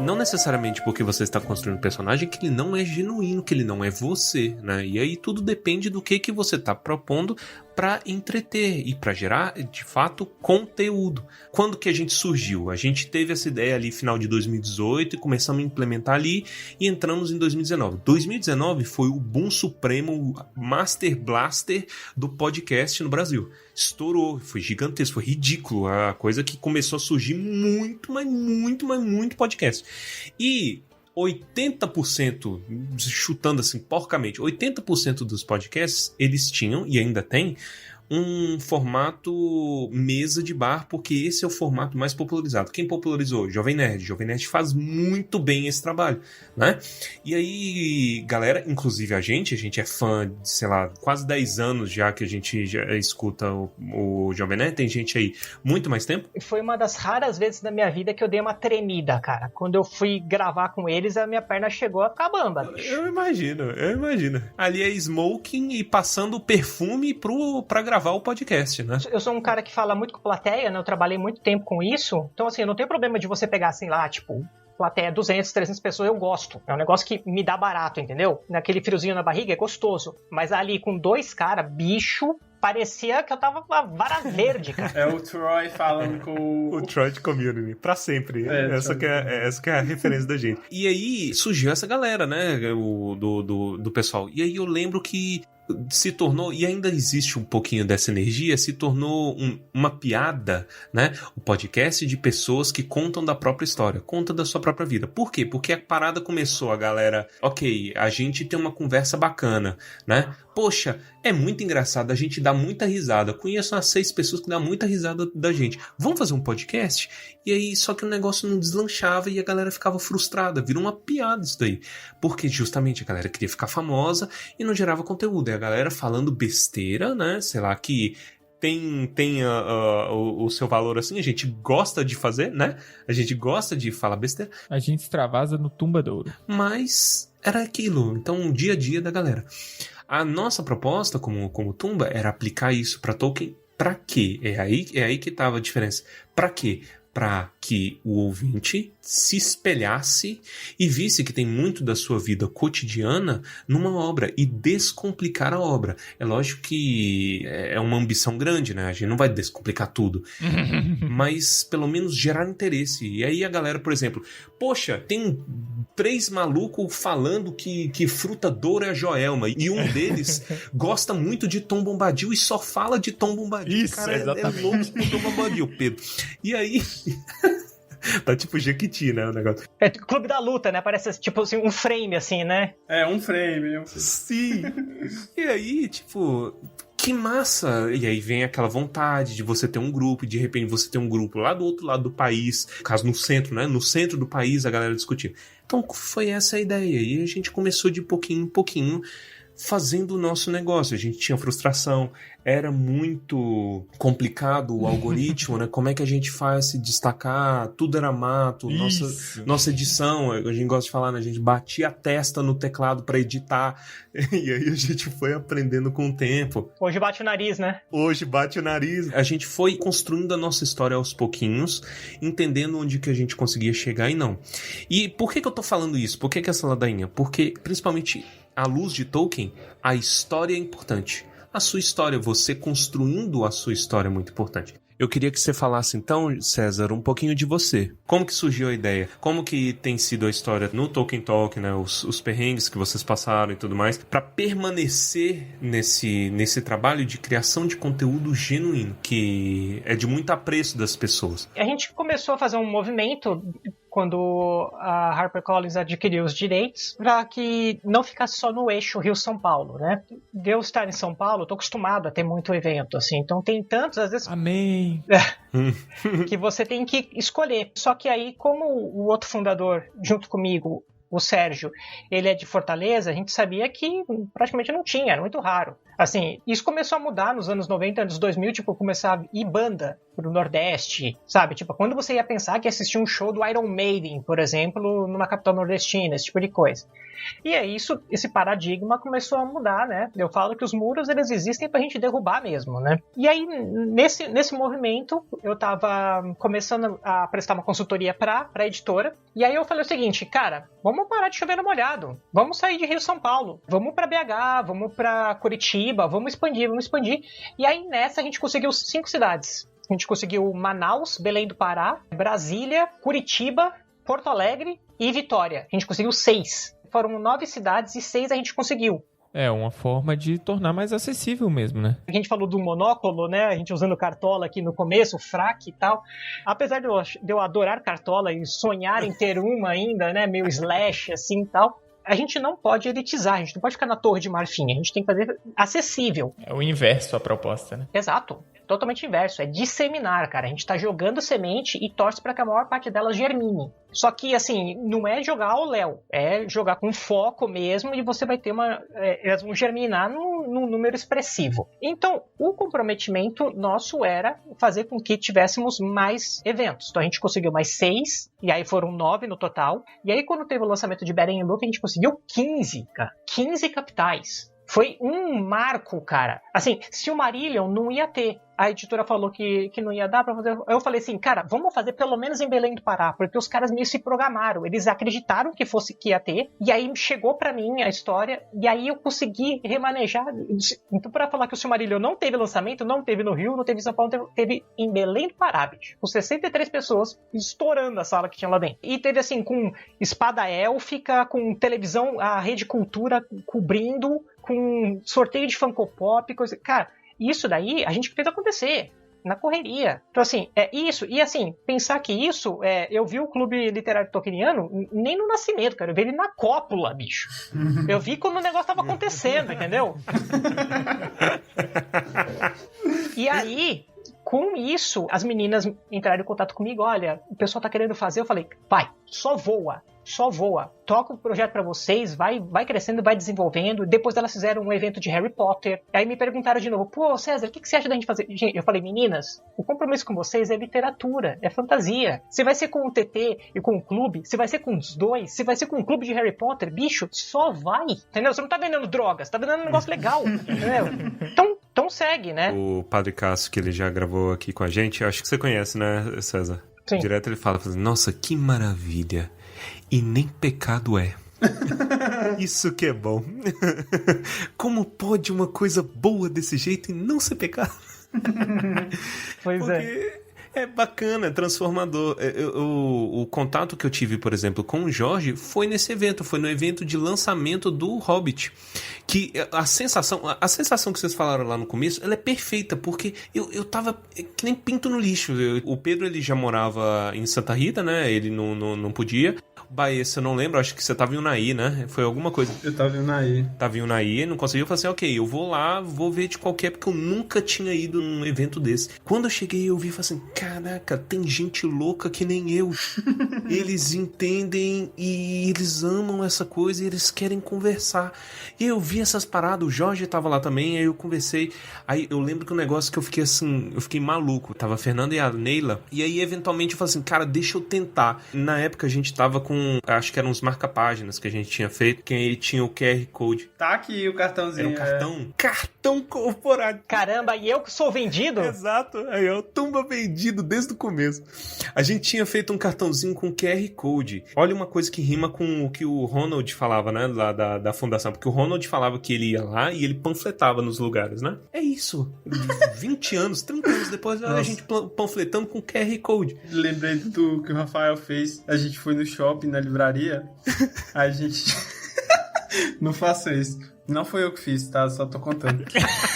não necessariamente porque você está construindo um personagem que ele não é genuíno, que ele não é você, né? E aí tudo depende do que você está propondo para entreter e para gerar, de fato, conteúdo. Quando que a gente surgiu? A gente teve essa ideia ali final de 2018 e começamos a implementar ali e entramos em 2019. 2019 foi o boom supremo, Master Blaster do podcast no Brasil. Estourou, foi gigantesco, foi ridículo, a coisa que começou a surgir muito podcast. E 80%, chutando assim porcamente, 80% dos podcasts, eles tinham, e ainda tem, um formato mesa de bar, porque esse é o formato mais popularizado. Quem popularizou? Jovem Nerd. Jovem Nerd faz muito bem esse trabalho, né? E aí, galera, inclusive a gente é fã de, sei lá, quase 10 anos já que a gente já escuta o Jovem Nerd. Tem gente aí muito mais tempo. Foi uma das raras vezes da minha vida que eu dei uma tremida, cara. Quando eu fui gravar com eles, a minha perna chegou a ficar bamba. Eu imagino. Ali é smoking e passando perfume pra gravar o podcast, né? Eu sou um cara que fala muito com plateia, né? Eu trabalhei muito tempo com isso. Então, assim, eu não tenho problema de você pegar, assim, lá, tipo, plateia 200, 300 pessoas, eu gosto. É um negócio que me dá barato, entendeu? Naquele friozinho na barriga é gostoso. Mas ali com 2 caras, bicho, parecia que eu tava com a vara verde, cara. É o Troy falando com o Troy de Community, pra sempre. Essa que é a referência da gente. E aí surgiu essa galera, né? Do pessoal. E aí eu lembro que se tornou, e ainda existe um pouquinho dessa energia, se tornou uma piada, né? O podcast de pessoas que contam da própria história, contam da sua própria vida. Por quê? Porque a parada começou, a galera, ok, a gente tem uma conversa bacana, né? Poxa, é muito engraçado, a gente dá muita risada. Conheço umas 6 pessoas que dão muita risada da gente. Vamos fazer um podcast? E aí, só que o negócio não deslanchava e a galera ficava frustrada. Virou uma piada isso daí. Porque justamente a galera queria ficar famosa e não gerava conteúdo. E a galera falando besteira, né? Sei lá, que tem o seu valor assim. A gente gosta de fazer, né? A gente gosta de falar besteira. A gente extravasa no tumbadouro. Mas era aquilo. Então, o dia a dia da galera. A nossa proposta como Tumba era aplicar isso para Tolkien. Para quê? É aí que estava a diferença. Para quê? Para que o ouvinte se espelhasse e visse que tem muito da sua vida cotidiana numa obra e descomplicar a obra. É lógico que é uma ambição grande, né? A gente não vai descomplicar tudo. Mas pelo menos gerar interesse. E aí a galera, por exemplo, poxa, tem 3 malucos falando que fruta douro é a Joelma. E um deles gosta muito de Tom Bombadil e só fala de Tom Bombadil. Isso, cara, exatamente. É louco com Tom Bombadil, Pedro. E aí... Tá tipo Jequiti, né, o negócio. É Clube da Luta, né? Parece tipo assim, um frame, assim, né? É, um frame. Sim. E aí, tipo... Que massa! E aí vem aquela vontade de você ter um grupo, e de repente você ter um grupo lá do outro lado do país, no caso no centro, né? No centro do país a galera discutir. Então foi essa a ideia. E a gente começou de pouquinho em pouquinho fazendo o nosso negócio. A gente tinha frustração, era muito complicado o algoritmo, né? Como é que a gente faz se destacar? Tudo era mato, nossa edição, a gente gosta de falar, né? A gente batia a testa no teclado para editar, e aí a gente foi aprendendo com o tempo. Hoje bate o nariz, né? Hoje bate o nariz. A gente foi construindo a nossa história aos pouquinhos, entendendo onde que a gente conseguia chegar e não. E por que eu tô falando isso? Por que essa ladainha? Porque, principalmente à luz de Tolkien, a história é importante. A sua história, você construindo a sua história é muito importante. Eu queria que você falasse então, César, um pouquinho de você. Como que surgiu a ideia? Como que tem sido a história no Tolkien Talk, né? Os perrengues que vocês passaram e tudo mais, para permanecer nesse trabalho de criação de conteúdo genuíno, que é de muito apreço das pessoas. A gente começou a fazer um movimento quando a HarperCollins adquiriu os direitos, para que não ficasse só no eixo Rio-São Paulo, né? De eu estar em São Paulo, eu tô acostumado a ter muito evento, assim, então tem tantos, às vezes... Amém! Que você tem que escolher. Só que aí, como o outro fundador, junto comigo, o Sérgio, ele é de Fortaleza, a gente sabia que praticamente não tinha, era muito raro. Assim, isso começou a mudar nos anos 90, anos 2000, tipo, começar a ir banda pro Nordeste, sabe? Tipo, quando você ia pensar que ia assistir um show do Iron Maiden, por exemplo, numa capital nordestina, esse tipo de coisa. E aí esse paradigma começou a mudar, né? Eu falo que os muros, eles existem pra gente derrubar mesmo, né? E aí, nesse movimento, eu tava começando a prestar uma consultoria pra editora, e aí eu falei o seguinte, cara, vamos parar de chover no molhado, vamos sair de Rio São Paulo, vamos pra BH, vamos pra Curitiba, Curitiba, vamos expandir. E aí nessa a gente conseguiu 5 cidades. A gente conseguiu Manaus, Belém do Pará, Brasília, Curitiba, Porto Alegre e Vitória. A gente conseguiu 6. Foram 9 cidades e 6 a gente conseguiu. É uma forma de tornar mais acessível mesmo, né? A gente falou do monóculo, né? A gente usando cartola aqui no começo, fraque e tal. Apesar de eu adorar cartola e sonhar em ter uma ainda, né? Meio slash assim e tal. A gente não pode elitizar, a gente não pode ficar na torre de marfim. A gente tem que fazer acessível. É o inverso a proposta, né? Exato. Totalmente inverso, é disseminar, cara. A gente tá jogando semente e torce para que a maior parte delas germine. Só que, assim, não é jogar ao léu, é jogar com foco mesmo e você vai ter elas vão germinar num número expressivo. Então, o comprometimento nosso era fazer com que tivéssemos mais eventos. Então, a gente conseguiu mais 6, e aí foram 9 no total. E aí, quando teve o lançamento de Better in Loop, a gente conseguiu 15, cara. 15 capitais. Foi um marco, cara. Assim, Silmarillion não ia ter. A editora falou que não ia dar pra fazer. Eu falei assim, cara, vamos fazer pelo menos em Belém do Pará, porque os caras meio se programaram. Eles acreditaram que ia ter, e aí chegou pra mim a história, e aí eu consegui remanejar. Então, pra falar que o Silmarillion não teve lançamento, não teve no Rio, não teve em São Paulo, teve em Belém do Pará, bicho. Com 63 pessoas estourando a sala que tinha lá dentro. E teve assim, com espada élfica, com televisão, a Rede Cultura cobrindo, com sorteio de Funko Pop, coisa. Cara, isso daí a gente fez acontecer na correria. Então, assim, é isso. E, assim, pensar que isso... eu vi o Clube Literário Tolkieniano nem no nascimento, cara. Eu vi ele na cópula, bicho. Eu vi quando o negócio tava acontecendo, entendeu? E aí... Com isso, as meninas entraram em contato comigo. Olha, o pessoal tá querendo fazer. Eu falei, vai, só voa. Toca o projeto pra vocês, vai crescendo, vai desenvolvendo. Depois elas fizeram um evento de Harry Potter. Aí me perguntaram de novo, pô, César, o que você acha da gente fazer? Eu falei, meninas, o compromisso com vocês é literatura, é fantasia. Se vai ser com o TT e com o clube, se vai ser com os dois, se vai ser com o clube de Harry Potter, bicho, só vai. Entendeu? Você não tá vendendo drogas, tá vendendo um negócio legal. Entendeu? Então segue, né? O Padre Cássio, que ele já gravou aqui com a gente, acho que você conhece, né, César? Sim. Direto ele fala, nossa, que maravilha. E nem pecado é. Isso que é bom. Como pode uma coisa boa desse jeito e não ser pecado? Pois Porque é bacana, é transformador. O contato que eu tive, por exemplo, com o Jorge foi nesse evento, foi no evento de lançamento do Hobbit. Que a sensação que vocês falaram lá no começo, ela é perfeita, porque eu tava que nem pinto no lixo. O Pedro, ele já morava em Santa Rita, né? Ele não podia. Baessa, eu não lembro, acho que você tava em Unai, né? Foi alguma coisa. Eu tava em Unai. Tava em Unai, não conseguiu. Eu falei assim, ok, eu vou lá, vou ver de qualquer, porque eu nunca tinha ido num evento desse. Quando eu cheguei, eu vi e falei assim, caraca, tem gente louca que nem eu. Eles entendem e eles amam essa coisa e eles querem conversar. E eu vi essas paradas, o Jorge tava lá também, aí eu conversei. Aí eu lembro que um negócio que eu fiquei assim, eu fiquei maluco. Tava a Fernanda e a Neila, e aí eventualmente eu falei assim, cara, deixa eu tentar. Na época a gente tava com, acho que eram uns marca-páginas que a gente tinha feito, que aí tinha o QR Code. Tá aqui o cartãozinho. Era um cartão? Cartão corporativo. Caramba, e eu que sou vendido? Exato, aí eu tumba vendido desde o começo. A gente tinha feito um cartãozinho com QR Code. Olha uma coisa que rima com o que o Ronald falava, né, lá da fundação, porque o Ronald falava que ele ia lá e ele panfletava nos lugares, né? É isso. 20 anos, 30 anos depois, a gente panfletando com QR Code. Lembrei do que o Rafael fez. A gente foi no shopping, na livraria. A gente... Não faça isso. Não foi eu que fiz, tá? Só tô contando.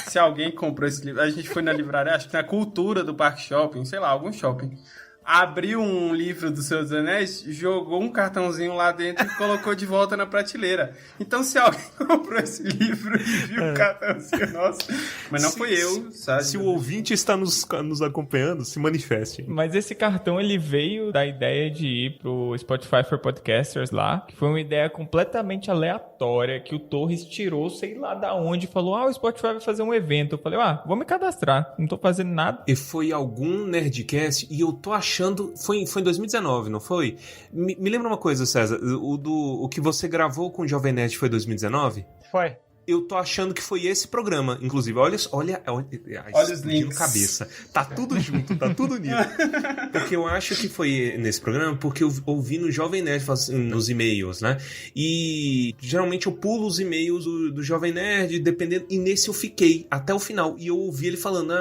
Se alguém comprou esse livro... A gente foi na livraria, acho que na Cultura do Parque Shopping, sei lá, algum shopping. Abriu um livro do Senhor dos Anéis, jogou um cartãozinho lá dentro e colocou de volta na prateleira. Então, se alguém comprou esse livro e viu o cartãozinho, nossa... Mas não foi eu, sabe? Se o ouvinte está nos acompanhando, se manifeste. Mas esse cartão, ele veio da ideia de ir pro Spotify for Podcasters lá, que foi uma ideia completamente aleatória, que o Torres tirou, sei lá da onde, e falou, o Spotify vai fazer um evento. Eu falei, vou me cadastrar, não tô fazendo nada. E foi algum Nerdcast, e eu tô achando... Foi em 2019, não foi? Me lembra uma coisa, César, o que você gravou com o Jovem Nerd foi 2019? Foi. eu tô achando que foi esse programa. Inclusive, olha os links. Cabeça. Tá tudo junto, tá tudo unido. Porque eu acho que foi nesse programa, porque eu ouvi no Jovem Nerd, nos e-mails, né? E geralmente eu pulo os e-mails do Jovem Nerd, dependendo, e nesse eu fiquei até o final. E eu ouvi ele falando,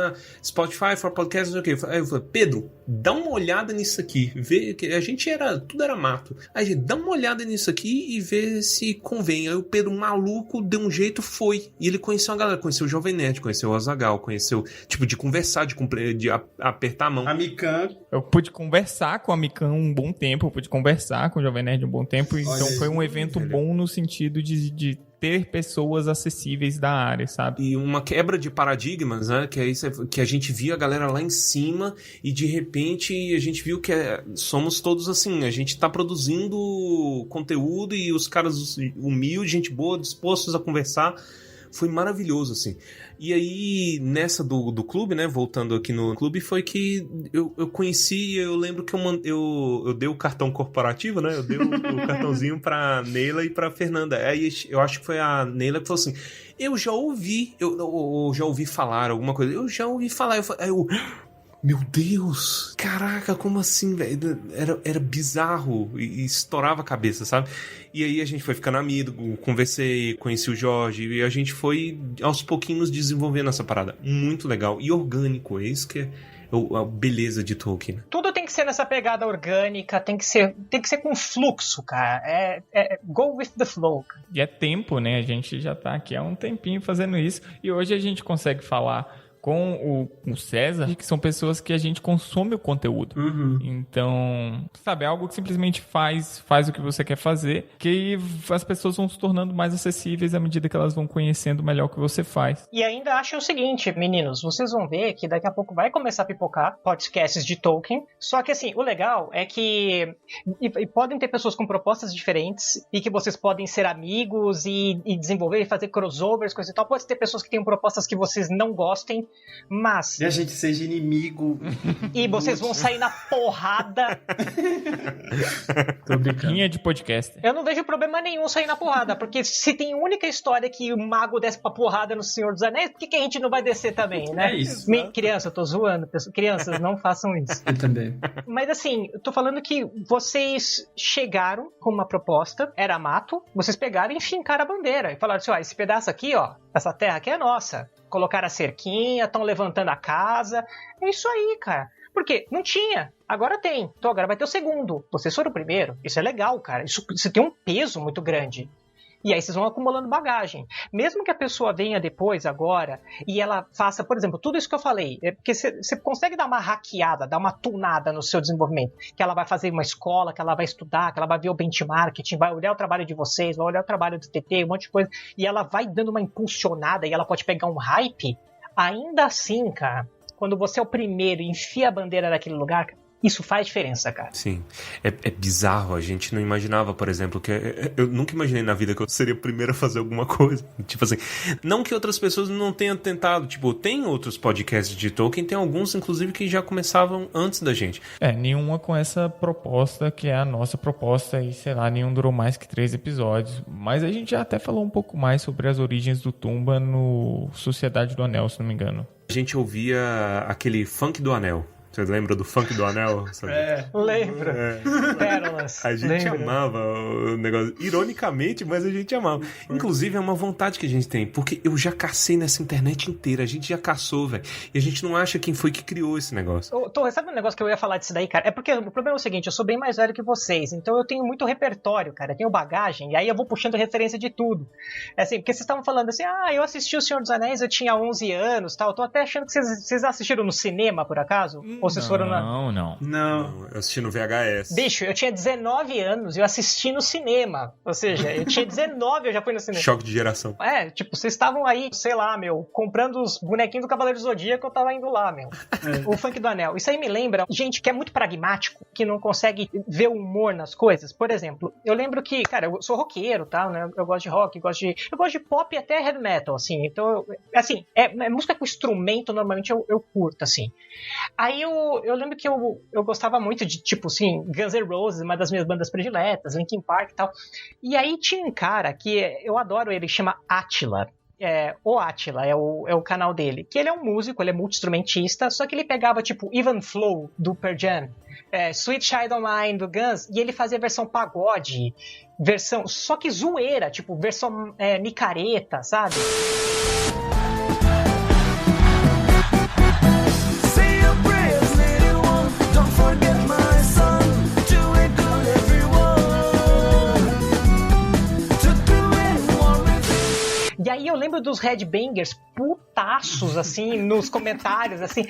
Spotify for podcast, não sei o quê. Aí eu falei, Pedro, dá uma olhada nisso aqui. Vê que a gente tudo era mato. Aí a gente, dá uma olhada nisso aqui e vê se convém. Aí o Pedro, maluco, deu um jeito, foi. E ele conheceu a galera, conheceu o Jovem Nerd, conheceu o Azaghal, conheceu, tipo, de conversar, de apertar a mão. A Mikan. Eu pude conversar com a Mikan um bom tempo, eu pude conversar com o Jovem Nerd um bom tempo, então foi um evento bom no sentido de ter pessoas acessíveis da área, sabe? E uma quebra de paradigmas, né? Que é isso, que a gente via a galera lá em cima e de repente a gente viu que somos todos assim, a gente tá produzindo conteúdo e os caras humildes, gente boa, dispostos a conversar. Foi maravilhoso, assim. E aí, nessa do clube, né? Voltando aqui no clube, foi que eu conheci, eu lembro que eu dei o cartão corporativo, né? Eu dei o cartãozinho pra Neila e pra Fernanda. Aí eu acho que foi a Neila que falou assim, eu já ouvi falar alguma coisa. Eu já ouvi falar. Meu Deus! Caraca, como assim, velho? Era bizarro e estourava a cabeça, sabe? E aí a gente foi ficando amigo, conversei, conheci o Jorge e a gente foi aos pouquinhos desenvolvendo essa parada. Muito legal e orgânico, é isso que é a beleza de Tolkien. Tudo tem que ser nessa pegada orgânica, tem que ser com fluxo, cara. Go with the flow. E é tempo, né? A gente já tá aqui há um tempinho fazendo isso e hoje a gente consegue falar com o César, que são pessoas que a gente consome o conteúdo. Então, sabe, é algo que simplesmente faz o que você quer fazer, que as pessoas vão se tornando mais acessíveis à medida que elas vão conhecendo melhor o que você faz. E ainda acho o seguinte, meninos, vocês vão ver que daqui a pouco vai começar a pipocar podcasts de Tolkien, só que assim, o legal é que e podem ter pessoas com propostas diferentes e que vocês podem ser amigos e desenvolver e fazer crossovers, coisa e tal. Pode ter pessoas que tenham propostas que vocês não gostem, mas... E a gente seja inimigo. E vocês vão sair na porrada. Tô brincando. Linha de podcast. Eu não vejo problema nenhum sair na porrada, porque se tem única história que o mago desce pra porrada no Senhor dos Anéis, por que a gente não vai descer também, né? É isso. Criança, eu tô zoando. Crianças, não façam isso. Eu também. Mas assim, eu tô falando que vocês chegaram com uma proposta, era mato, vocês pegaram e fincaram a bandeira. E falaram assim, esse pedaço aqui, essa terra aqui é nossa. Colocaram a cerquinha, estão levantando a casa. É isso aí, cara. Porque não tinha, agora tem. Então agora vai ter o segundo. Vocês foram o primeiro. Isso é legal, cara. Isso tem um peso muito grande. E aí vocês vão acumulando bagagem. Mesmo que a pessoa venha depois, agora, e ela faça, por exemplo, tudo isso que eu falei, porque você consegue dar uma hackeada, dar uma tunada no seu desenvolvimento, que ela vai fazer uma escola, que ela vai estudar, que ela vai ver o benchmarking, vai olhar o trabalho de vocês, vai olhar o trabalho do TT, um monte de coisa, e ela vai dando uma impulsionada, e ela pode pegar um hype. Ainda assim, cara, quando você é o primeiro e enfia a bandeira naquele lugar, isso faz diferença, cara. Sim. É bizarro. A gente não imaginava, por exemplo, que... Eu nunca imaginei na vida que eu seria o primeiro a fazer alguma coisa. Tipo assim... Não que outras pessoas não tenham tentado. Tipo, tem outros podcasts de Tolkien, tem alguns, inclusive, que já começavam antes da gente. Nenhuma com essa proposta, que é a nossa proposta. E, sei lá, nenhum durou mais que 3 episódios. Mas a gente já até falou um pouco mais sobre as origens do Tumba no Sociedade do Anel, se não me engano. A gente ouvia aquele Funk do Anel. Você lembra do Funk do Anel? Sabe? Lembro. Pérolas. A gente amava o negócio. Ironicamente, mas a gente amava. Inclusive, é uma vontade que a gente tem. Porque eu já cacei nessa internet inteira. A gente já caçou, velho. E a gente não acha quem foi que criou esse negócio. Torres, sabe um negócio que eu ia falar disso daí, cara? É porque o problema é o seguinte, eu sou bem mais velho que vocês. Então eu tenho muito repertório, cara. Eu tenho bagagem. E aí eu vou puxando referência de tudo. É assim, porque vocês estavam falando assim, eu assisti O Senhor dos Anéis, eu tinha 11 anos, tal. Eu tô até achando que vocês assistiram no cinema, por acaso? Ou vocês foram na... Não. Eu assisti no VHS. Bicho, eu tinha 19 anos e eu assisti no cinema. Ou seja, eu tinha 19 eu já fui no cinema. Choque de geração. Tipo, vocês estavam aí, sei lá, comprando os bonequinhos do Cavaleiro do Zodíaco, eu tava indo lá, O Funk do Anel. Isso aí me lembra gente que é muito pragmático, que não consegue ver o humor nas coisas. Por exemplo, eu lembro que, cara, eu sou roqueiro, tá, né? Eu gosto de rock, eu gosto de pop e até heavy metal, assim. Então, música com instrumento, normalmente eu curto, assim. Aí eu lembro que eu gostava muito de, tipo assim, Guns N' Roses, uma das minhas bandas prediletas, Linkin Park e tal. E aí tinha um cara que eu adoro ele, chama Attila. O Átila é o canal dele. Que ele é um músico, ele é multi-instrumentista, só que ele pegava, tipo, Even Flow, do Pearl Jam, Sweet Child O' Mine, do Guns, e ele fazia versão pagode, só que zoeira, tipo, versão micareta, sabe? E aí eu lembro dos headbangers putaços, assim, nos comentários, assim,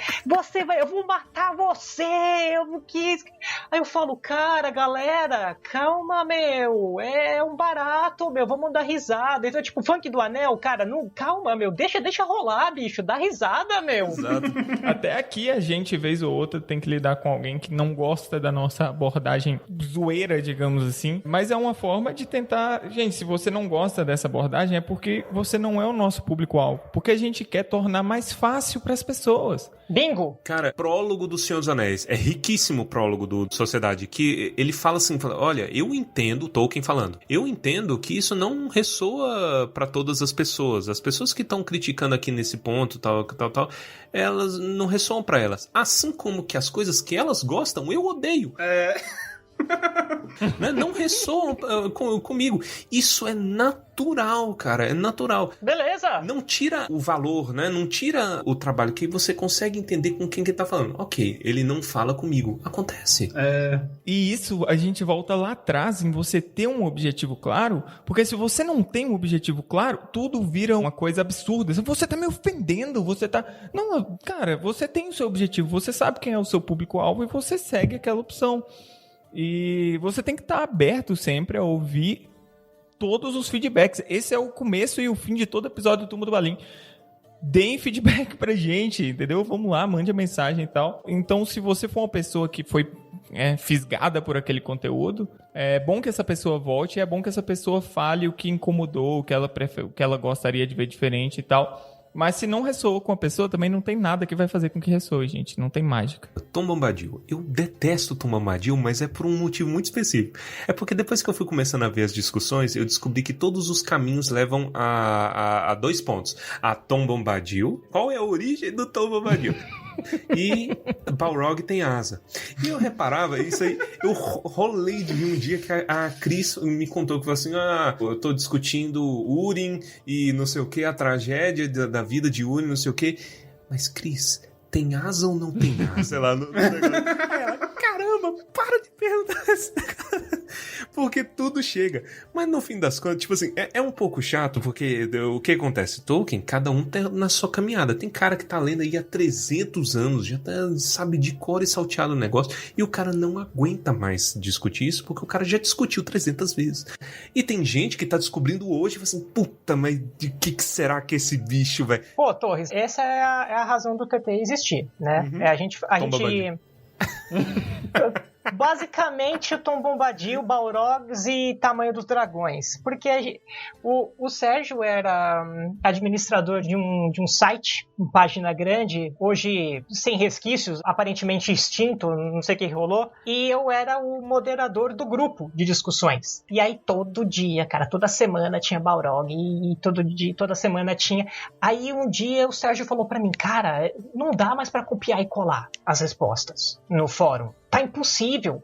eu vou matar você, eu não quis. Aí eu falo, cara, galera, calma, meu, é um barato, meu, vamos dar risada. Então, tipo, Funk do Anel, cara, não, calma, meu, deixa rolar, bicho, dá risada, meu. Exato. Até aqui a gente, vez ou outra, tem que lidar com alguém que não gosta da nossa abordagem zoeira, digamos assim, mas é uma forma de tentar... Gente, se você não gosta dessa abordagem, é porque você não é o nosso público-alvo, porque a gente quer tornar mais fácil para as pessoas. Bingo! Cara, prólogo do Senhor dos Anéis, é riquíssimo o prólogo do Sociedade, que ele fala assim, olha, eu entendo, Tolkien falando, eu entendo que isso não ressoa para todas as pessoas que estão criticando aqui nesse ponto, tal, elas não ressoam para elas, assim como que as coisas que elas gostam, eu odeio. Não ressoam comigo. Isso é natural, cara. É natural. Beleza. Não tira o valor, né? Não tira o trabalho, que você consegue entender com quem que tá falando. Ok, ele não fala comigo. Acontece. E isso a gente volta lá atrás em você ter um objetivo claro, porque se você não tem um objetivo claro, tudo vira uma coisa absurda. Você tá me ofendendo, você tá... Não, cara, você tem o seu objetivo, você sabe quem é o seu público-alvo e você segue aquela opção. E você tem que estar aberto sempre a ouvir todos os feedbacks. Esse é o começo e o fim de todo episódio do Tumba do Balim. Deem feedback pra gente, entendeu? Vamos lá, mande a mensagem e tal. Então, se você for uma pessoa que foi fisgada por aquele conteúdo, é bom que essa pessoa volte e é bom que essa pessoa fale o que incomodou, o que ela gostaria de ver diferente e tal. Mas se não ressoou com a pessoa, também não tem nada que vai fazer com que ressoe, gente. Não tem mágica. Tom Bombadil. Eu detesto Tom Bombadil, mas é por um motivo muito específico. É porque depois que eu fui começando a ver as discussões, eu descobri que todos os caminhos levam a 2 pontos. A Tom Bombadil. Qual é a origem do Tom Bombadil? E Balrog tem asa. E eu reparava, isso aí, eu rolei de um dia que a Cris me contou que falou assim, eu tô discutindo Húrin e não sei o que, a tragédia da vida de Húrin, não sei o que. Mas Cris, tem asa ou não tem asa? Sei lá, caramba, para de perguntar isso. Porque tudo chega. Mas no fim das contas, tipo assim, é um pouco chato, porque o que acontece? Tolkien, cada um tá na sua caminhada. Tem cara que tá lendo aí há 300 anos, já sabe de cor e salteado o negócio, e o cara não aguenta mais discutir isso, porque o cara já discutiu 300 vezes. E tem gente que tá descobrindo hoje e fala assim, puta, mas de que será que esse bicho, velho? Pô, Torres, essa é a razão do TT existir, né? Uhum. A gente basicamente o Tom Bombadil, Balrogs e Tamanho dos Dragões, porque o Sérgio era administrador de um site, uma página grande, hoje sem resquícios, aparentemente extinto, não sei o que rolou, e eu era o moderador do grupo de discussões. E aí todo dia, cara, toda semana tinha Balrog e toda semana tinha. Aí um dia o Sérgio falou pra mim, cara, não dá mais pra copiar e colar as respostas no fórum. Tá impossível.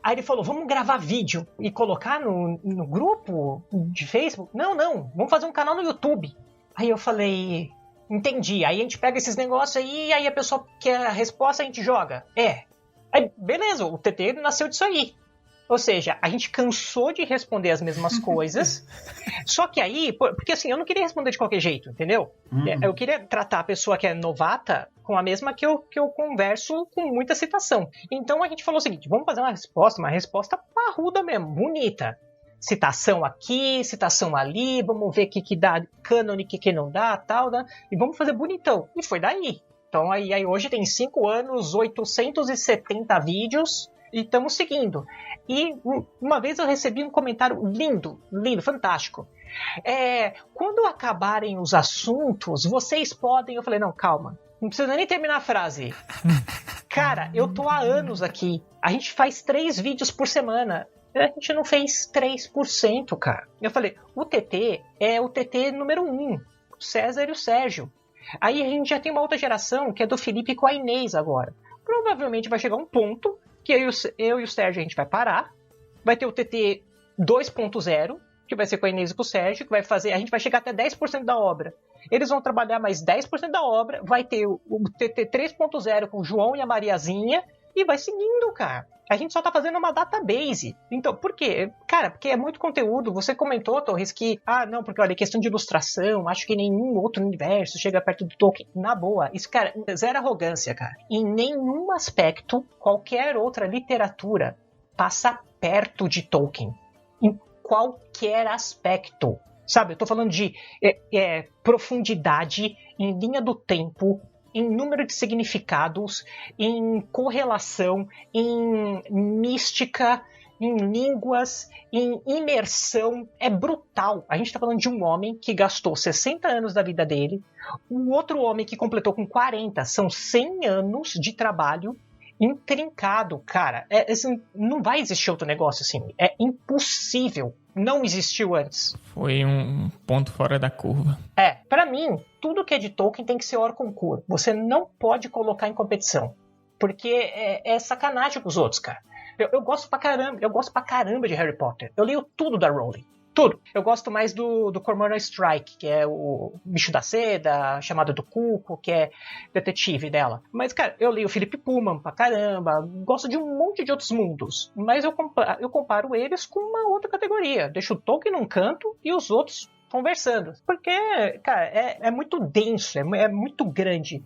Aí ele falou, vamos gravar vídeo e colocar no grupo de Facebook? Não, vamos fazer um canal no YouTube. Aí eu falei, entendi. Aí a gente pega esses negócios aí, e aí a pessoa quer a resposta, a gente joga. Aí, beleza, o TT nasceu disso aí. Ou seja, a gente cansou de responder as mesmas coisas, só que aí, porque assim, eu não queria responder de qualquer jeito, entendeu? Eu queria tratar a pessoa que é novata com a mesma que eu converso com muita citação. Então a gente falou o seguinte, vamos fazer uma resposta parruda mesmo, bonita. Citação aqui, citação ali, vamos ver o que dá cânone, o que não dá, tal, né? E vamos fazer bonitão. E foi daí. Então aí hoje tem 5 anos, 870 vídeos, e estamos seguindo. E uma vez eu recebi um comentário lindo, fantástico. Quando acabarem os assuntos, vocês podem... Eu falei, não, calma. Não precisa nem terminar a frase. Cara, eu tô há anos aqui. A gente faz 3 vídeos por semana. A gente não fez 3%, cara. Eu falei, o TT é o TT número 1. César e o Sérgio. Aí a gente já tem uma outra geração, que é do Felipe com a Inês agora. Provavelmente vai chegar um ponto que eu e o Sérgio a gente vai parar. Vai ter o TT 2.0, que vai ser com a Inês e com o Sérgio, que vai fazer... A gente vai chegar até 10% da obra. Eles vão trabalhar mais 10% da obra. Vai ter o TT 3.0 com o João e a Mariazinha. E vai seguindo, cara. A gente só tá fazendo uma database. Então, por quê? Cara, porque é muito conteúdo. Você comentou, Torres, que... não, porque, olha, questão de ilustração, acho que nenhum outro universo chega perto do Tolkien. Na boa, isso, cara, zero arrogância, cara. Em nenhum aspecto, qualquer outra literatura passa perto de Tolkien. Em qualquer aspecto. Sabe, eu tô falando de profundidade em linha do tempo, em número de significados, em correlação, em mística, em línguas, em imersão. É brutal. A gente está falando de um homem que gastou 60 anos da vida dele, um outro homem que completou com 40. São 100 anos de trabalho intrincado, cara. Não vai existir outro negócio assim. É impossível. Não existiu antes. Foi um ponto fora da curva. Pra mim, tudo que é de Tolkien tem que ser hors concours. Você não pode colocar em competição. Porque é sacanagem com os outros, cara. Eu gosto pra caramba de Harry Potter. Eu leio tudo da Rowling. Tudo. Eu gosto mais do Cormoran Strike, que é o Bicho da Seda, a Chamada do Cuco, que é detetive dela. Mas, cara, eu leio o Philip Pullman pra caramba, gosto de um monte de outros mundos. Mas eu comparo eles com uma outra categoria. Deixo o Tolkien num canto e os outros conversando. Porque, cara, é muito denso, é muito grande.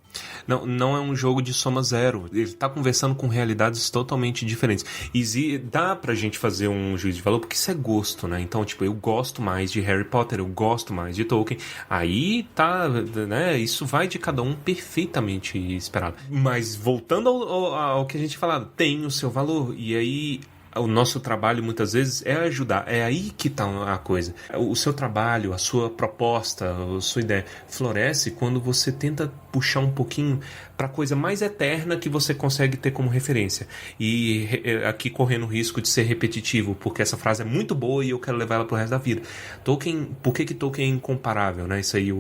Não é um jogo de soma zero. Ele tá conversando com realidades totalmente diferentes. E dá pra gente fazer um juízo de valor, porque isso é gosto, né? Então, tipo, eu gosto mais de Harry Potter, eu gosto mais de Tolkien. Aí tá, né? Isso vai de cada um perfeitamente esperado. Mas voltando ao que a gente falou, tem o seu valor. E aí... O nosso trabalho, muitas vezes, é ajudar. É aí que está a coisa. O seu trabalho, a sua proposta, a sua ideia floresce quando você tenta puxar um pouquinho para a coisa mais eterna que você consegue ter como referência. E aqui correndo o risco de ser repetitivo, porque essa frase é muito boa e eu quero levar ela pro resto da vida. Tolkien, por que Tolkien é incomparável, né? Isso aí,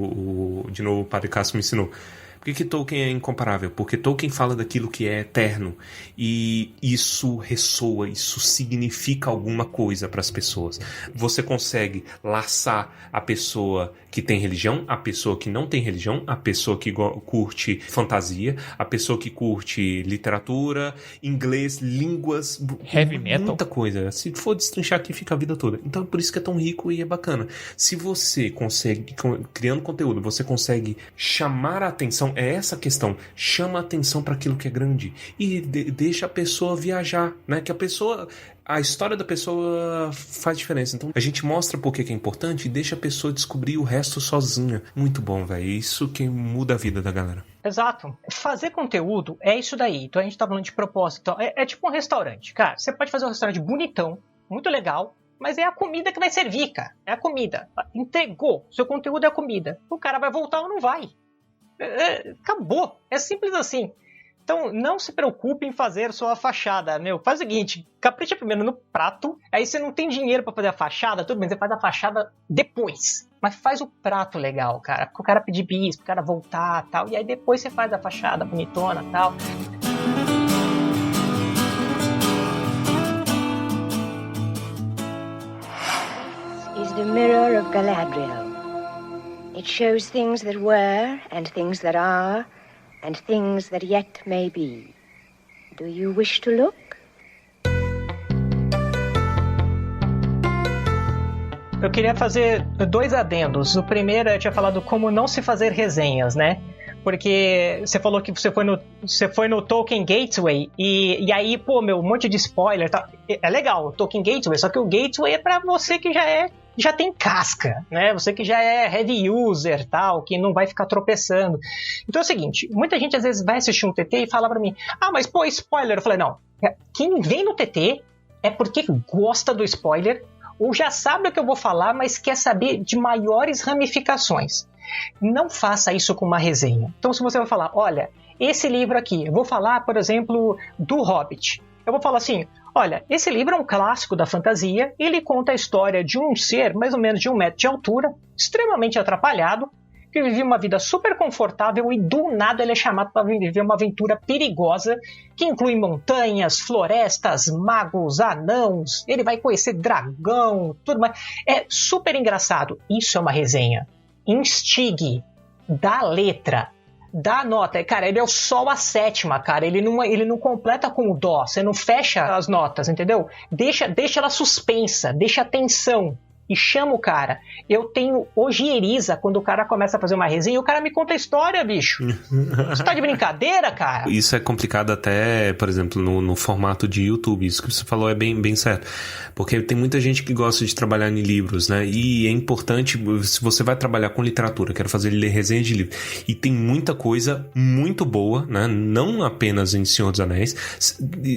de novo, o Padre Cássio me ensinou. Por que Tolkien é incomparável? Porque Tolkien fala daquilo que é eterno e isso ressoa, isso significa alguma coisa para as pessoas. Você consegue laçar a pessoa que tem religião, a pessoa que não tem religião, a pessoa que curte fantasia, a pessoa que curte literatura, inglês, línguas, heavy metal, muita coisa. Se for destrinchar aqui, fica a vida toda. Então é por isso que é tão rico e é bacana. Se você consegue, criando conteúdo, você consegue chamar a atenção, é essa a questão, chama a atenção para aquilo que é grande e deixa a pessoa viajar, né? Que a história da pessoa faz diferença. Então a gente mostra por que é importante e deixa a pessoa descobrir o resto sozinha. Muito bom, velho. Isso que muda a vida da galera. Exato. Fazer conteúdo é isso daí. Então a gente tá falando de propósito. É tipo um restaurante. Cara, você pode fazer um restaurante bonitão, muito legal, mas é a comida que vai servir, cara. É a comida. Entregou. Seu conteúdo é a comida. O cara vai voltar ou não vai. Acabou. É simples assim. Então, não se preocupe em fazer sua fachada, Faz o seguinte, capricha primeiro no prato, aí você não tem dinheiro pra fazer a fachada, tudo bem, você faz a fachada depois. Mas faz o prato legal, cara, pro cara pedir bis, pro cara voltar, tal, e aí depois você faz a fachada bonitona, tal. This is the mirror of Galadriel. It shows things that were, and things that are, and things that yet may be. Do you wish to look? Eu queria fazer 2 adendos. O primeiro eu tinha falado como não se fazer resenhas, né? Porque você falou que você foi no Tolkien Gateway e aí, um monte de spoiler, tá? É legal, o Tolkien Gateway, só que o Gateway é pra você que já tem casca, né? Você que já é heavy user, tal, que não vai ficar tropeçando. Então é o seguinte, muita gente às vezes vai assistir um TT e fala pra mim, mas spoiler. Eu falei, não, quem vem no TT é porque gosta do spoiler ou já sabe o que eu vou falar, mas quer saber de maiores ramificações. Não faça isso com uma resenha. Então se você vai falar, olha, esse livro aqui, eu vou falar, por exemplo, do Hobbit. Eu vou falar assim, olha, esse livro é um clássico da fantasia, ele conta a história de um ser mais ou menos de 1 metro de altura, extremamente atrapalhado, que vivia uma vida super confortável e do nada ele é chamado para viver uma aventura perigosa que inclui montanhas, florestas, magos, anãos, ele vai conhecer dragão, tudo mais. É super engraçado. Isso é uma resenha. Instigue, dá letra, dá nota. Cara, ele é o sol a sétima, cara. Ele não completa com o dó. Você não fecha as notas, entendeu? Deixa ela suspensa, deixa a tensão. E chama o cara. Eu tenho ojeriza quando o cara começa a fazer uma resenha e o cara me conta a história, bicho. Você tá de brincadeira, cara? Isso é complicado até, por exemplo, no formato de YouTube. Isso que você falou é bem certo. Porque tem muita gente que gosta de trabalhar em livros, né? E é importante, se você vai trabalhar com literatura, quero fazer resenha de livro, e tem muita coisa muito boa, né? Não apenas em Senhor dos Anéis.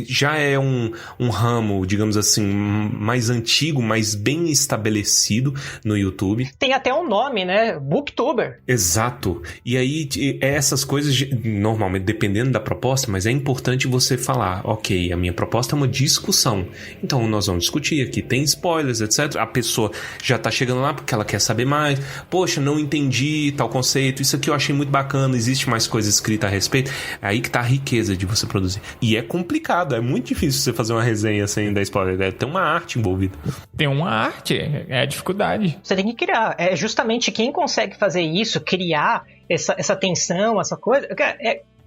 Já é um ramo, digamos assim, mais antigo, mais bem estabelecido no YouTube. Tem até um nome, né? Booktuber. Exato. E aí, essas coisas, normalmente, dependendo da proposta, mas é importante você falar, ok, a minha proposta é uma discussão. Então, nós vamos discutir aqui, tem spoilers, etc. A pessoa já tá chegando lá porque ela quer saber mais. Poxa, não entendi tal conceito, isso aqui eu achei muito bacana, existe mais coisa escrita a respeito. É aí que tá a riqueza de você produzir. E é complicado, é muito difícil você fazer uma resenha sem dar spoiler. Tem uma arte envolvida. Tem uma arte, é a dificuldade. Você tem que criar. É justamente quem consegue fazer isso, criar essa tensão, essa coisa.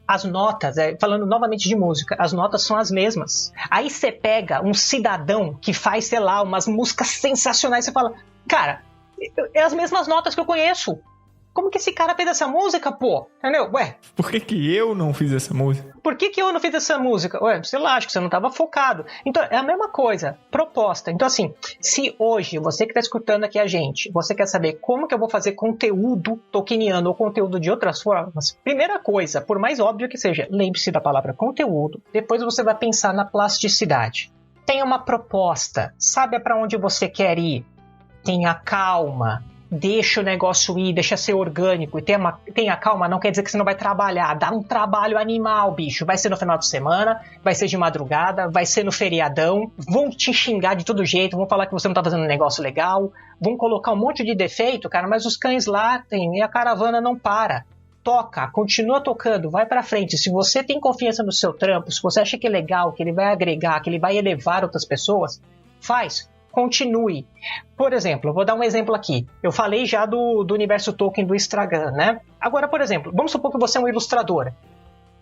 As notas, falando novamente de música, as notas são as mesmas. Aí você pega um cidadão que faz, sei lá, umas músicas sensacionais, você fala, cara, é as mesmas notas que eu conheço. Como que esse cara fez essa música, pô? Entendeu? Ué. Por que eu não fiz essa música? Por que eu não fiz essa música? Ué, sei lá, acho que você não estava focado. Então, é a mesma coisa. Proposta. Então, assim, se hoje você que está escutando aqui a gente, você quer saber como que eu vou fazer conteúdo tolkieniano ou conteúdo de outras formas, primeira coisa, por mais óbvio que seja, lembre-se da palavra conteúdo, depois você vai pensar na plasticidade. Tenha uma proposta, sabe para onde você quer ir, tenha calma, deixa o negócio ir, deixa ser orgânico e tenha calma, não quer dizer que você não vai trabalhar, dá um trabalho animal, bicho, vai ser no final de semana, vai ser de madrugada, vai ser no feriadão, vão te xingar de todo jeito, vão falar que você não tá fazendo um negócio legal, vão colocar um monte de defeito, cara, mas os cães latem e a caravana não para. Toca, continua tocando, vai pra frente. Se você tem confiança no seu trampo, se você acha que é legal, que ele vai agregar, que ele vai elevar outras pessoas, faz. Continue. Por exemplo, eu vou dar um exemplo aqui. Eu falei já do universo Tolkien do Instagram, né? Agora, por exemplo, vamos supor que você é um ilustrador.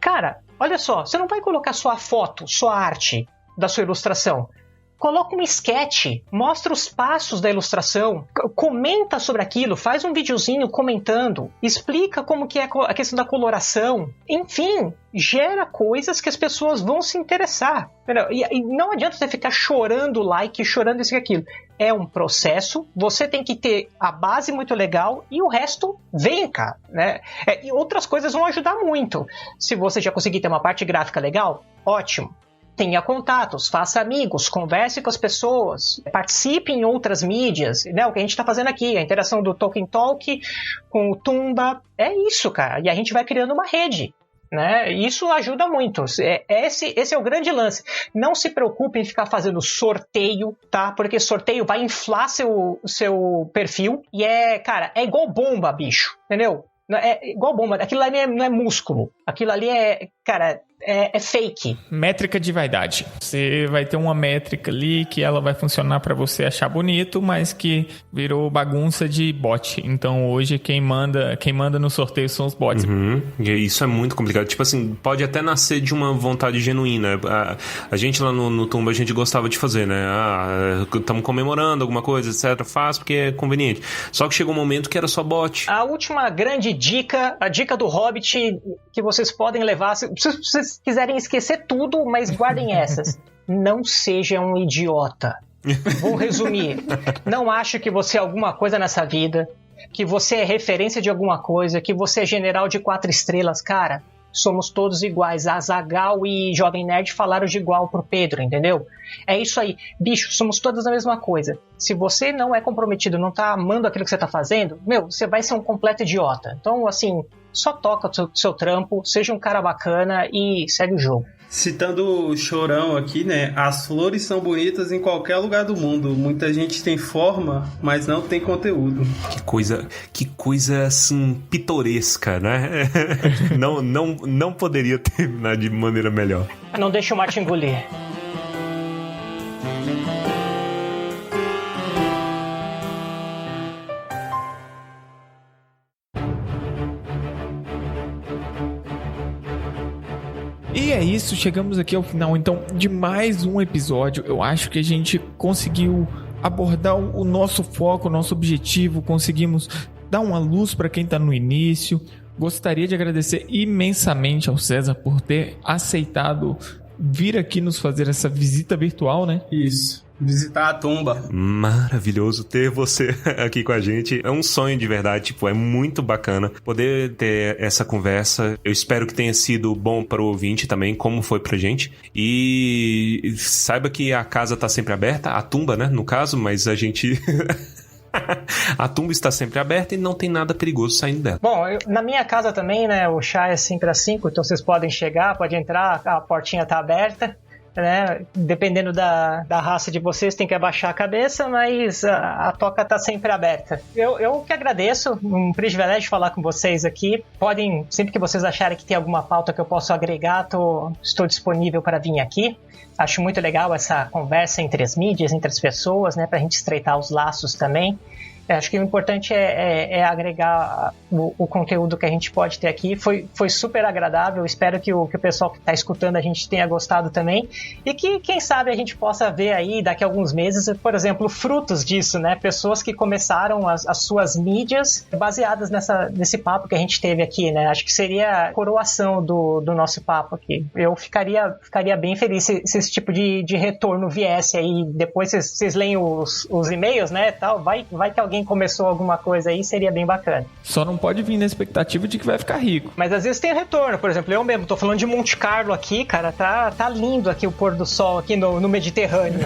Cara, olha só, você não vai colocar sua foto, sua arte da sua ilustração. Coloca um sketch, mostra os passos da ilustração, comenta sobre aquilo, faz um videozinho comentando, explica como que é a questão da coloração. Enfim, gera coisas que as pessoas vão se interessar. E não adianta você ficar chorando like, chorando isso e aquilo. É um processo, você tem que ter a base muito legal e o resto vem, cara, né? E outras coisas vão ajudar muito. Se você já conseguir ter uma parte gráfica legal, ótimo. Tenha contatos, faça amigos, converse com as pessoas, participe em outras mídias, né? O que a gente está fazendo aqui, a interação do Tolkien Talk com o Tumba, é isso, cara. E a gente vai criando uma rede, né? Isso ajuda muito. Esse é o grande lance. Não se preocupe em ficar fazendo sorteio, tá? Porque sorteio vai inflar seu perfil e cara, é igual bomba, bicho, entendeu? É igual bomba. Aquilo ali não é músculo. Aquilo ali cara, é fake. Métrica de vaidade. Você vai ter uma métrica ali que ela vai funcionar pra você achar bonito, mas que virou bagunça de bot. Então hoje quem manda no sorteio são os bots. Uhum. E isso é muito complicado. Tipo assim, pode até nascer de uma vontade genuína. A gente lá no Tumba, a gente gostava de fazer, né? Estamos comemorando alguma coisa, etc. Faz porque é conveniente. Só que chegou um momento que era só bot. A última grande dica, a dica do Hobbit que vocês podem levar, se vocês quiserem esquecer tudo, mas guardem essas. Não seja um idiota. Vou resumir. Não ache que você é alguma coisa nessa vida, que você é referência de alguma coisa, que você é general de 4 estrelas. Cara, somos todos iguais. Azaghal e Jovem Nerd falaram de igual pro Pedro, entendeu? É isso aí. Bicho, somos todos a mesma coisa. Se você não é comprometido, não tá amando aquilo que você tá fazendo, você vai ser um completo idiota. Então, assim, só toca o seu trampo, seja um cara bacana e segue o jogo. Citando o Chorão aqui, né? As flores são bonitas em qualquer lugar do mundo. Muita gente tem forma, mas não tem conteúdo. Que coisa assim, pitoresca, né? não poderia terminar de maneira melhor. Não deixa o mate engolir. E é isso, chegamos aqui ao final então de mais um episódio. Eu acho que a gente conseguiu abordar o nosso foco, o nosso objetivo, conseguimos dar uma luz para quem está no início. Gostaria de agradecer imensamente ao César por ter aceitado vir aqui nos fazer essa visita virtual, né? Isso. Visitar a tumba. Maravilhoso ter você aqui com a gente. É um sonho de verdade, tipo, é muito bacana poder ter essa conversa. Eu espero que tenha sido bom para o ouvinte também, como foi pra gente. E saiba que a casa tá sempre aberta, a tumba, né, no caso, mas a gente... A tumba está sempre aberta e não tem nada perigoso saindo dela. Bom, na minha casa também, né, o chá é sempre às 5, então vocês podem chegar, pode entrar, a portinha tá aberta, né, dependendo da raça de vocês tem que abaixar a cabeça, mas a toca tá sempre aberta. Eu que agradeço, um privilégio falar com vocês aqui. Podem, sempre que vocês acharem que tem alguma pauta que eu posso agregar, estou disponível para vir aqui. Acho muito legal essa conversa entre as mídias, entre as pessoas, né, para a gente estreitar os laços também. Acho que o importante é agregar o conteúdo que a gente pode ter aqui. Foi super agradável. Espero que o pessoal que está escutando a gente tenha gostado também. E que, quem sabe, a gente possa ver aí daqui a alguns meses, por exemplo, frutos disso, né? Pessoas que começaram as suas mídias baseadas nesse papo que a gente teve aqui, né? Acho que seria a coroação do nosso papo aqui. Eu ficaria bem feliz se esse tipo de retorno viesse aí. Depois vocês leem os e-mails, né? Tal. Vai que alguém começou alguma coisa aí, seria bem bacana. Só não pode vir na expectativa de que vai ficar rico. Mas às vezes tem retorno, por exemplo, eu mesmo tô falando de Monte Carlo aqui, cara, tá lindo aqui o pôr do sol aqui no Mediterrâneo.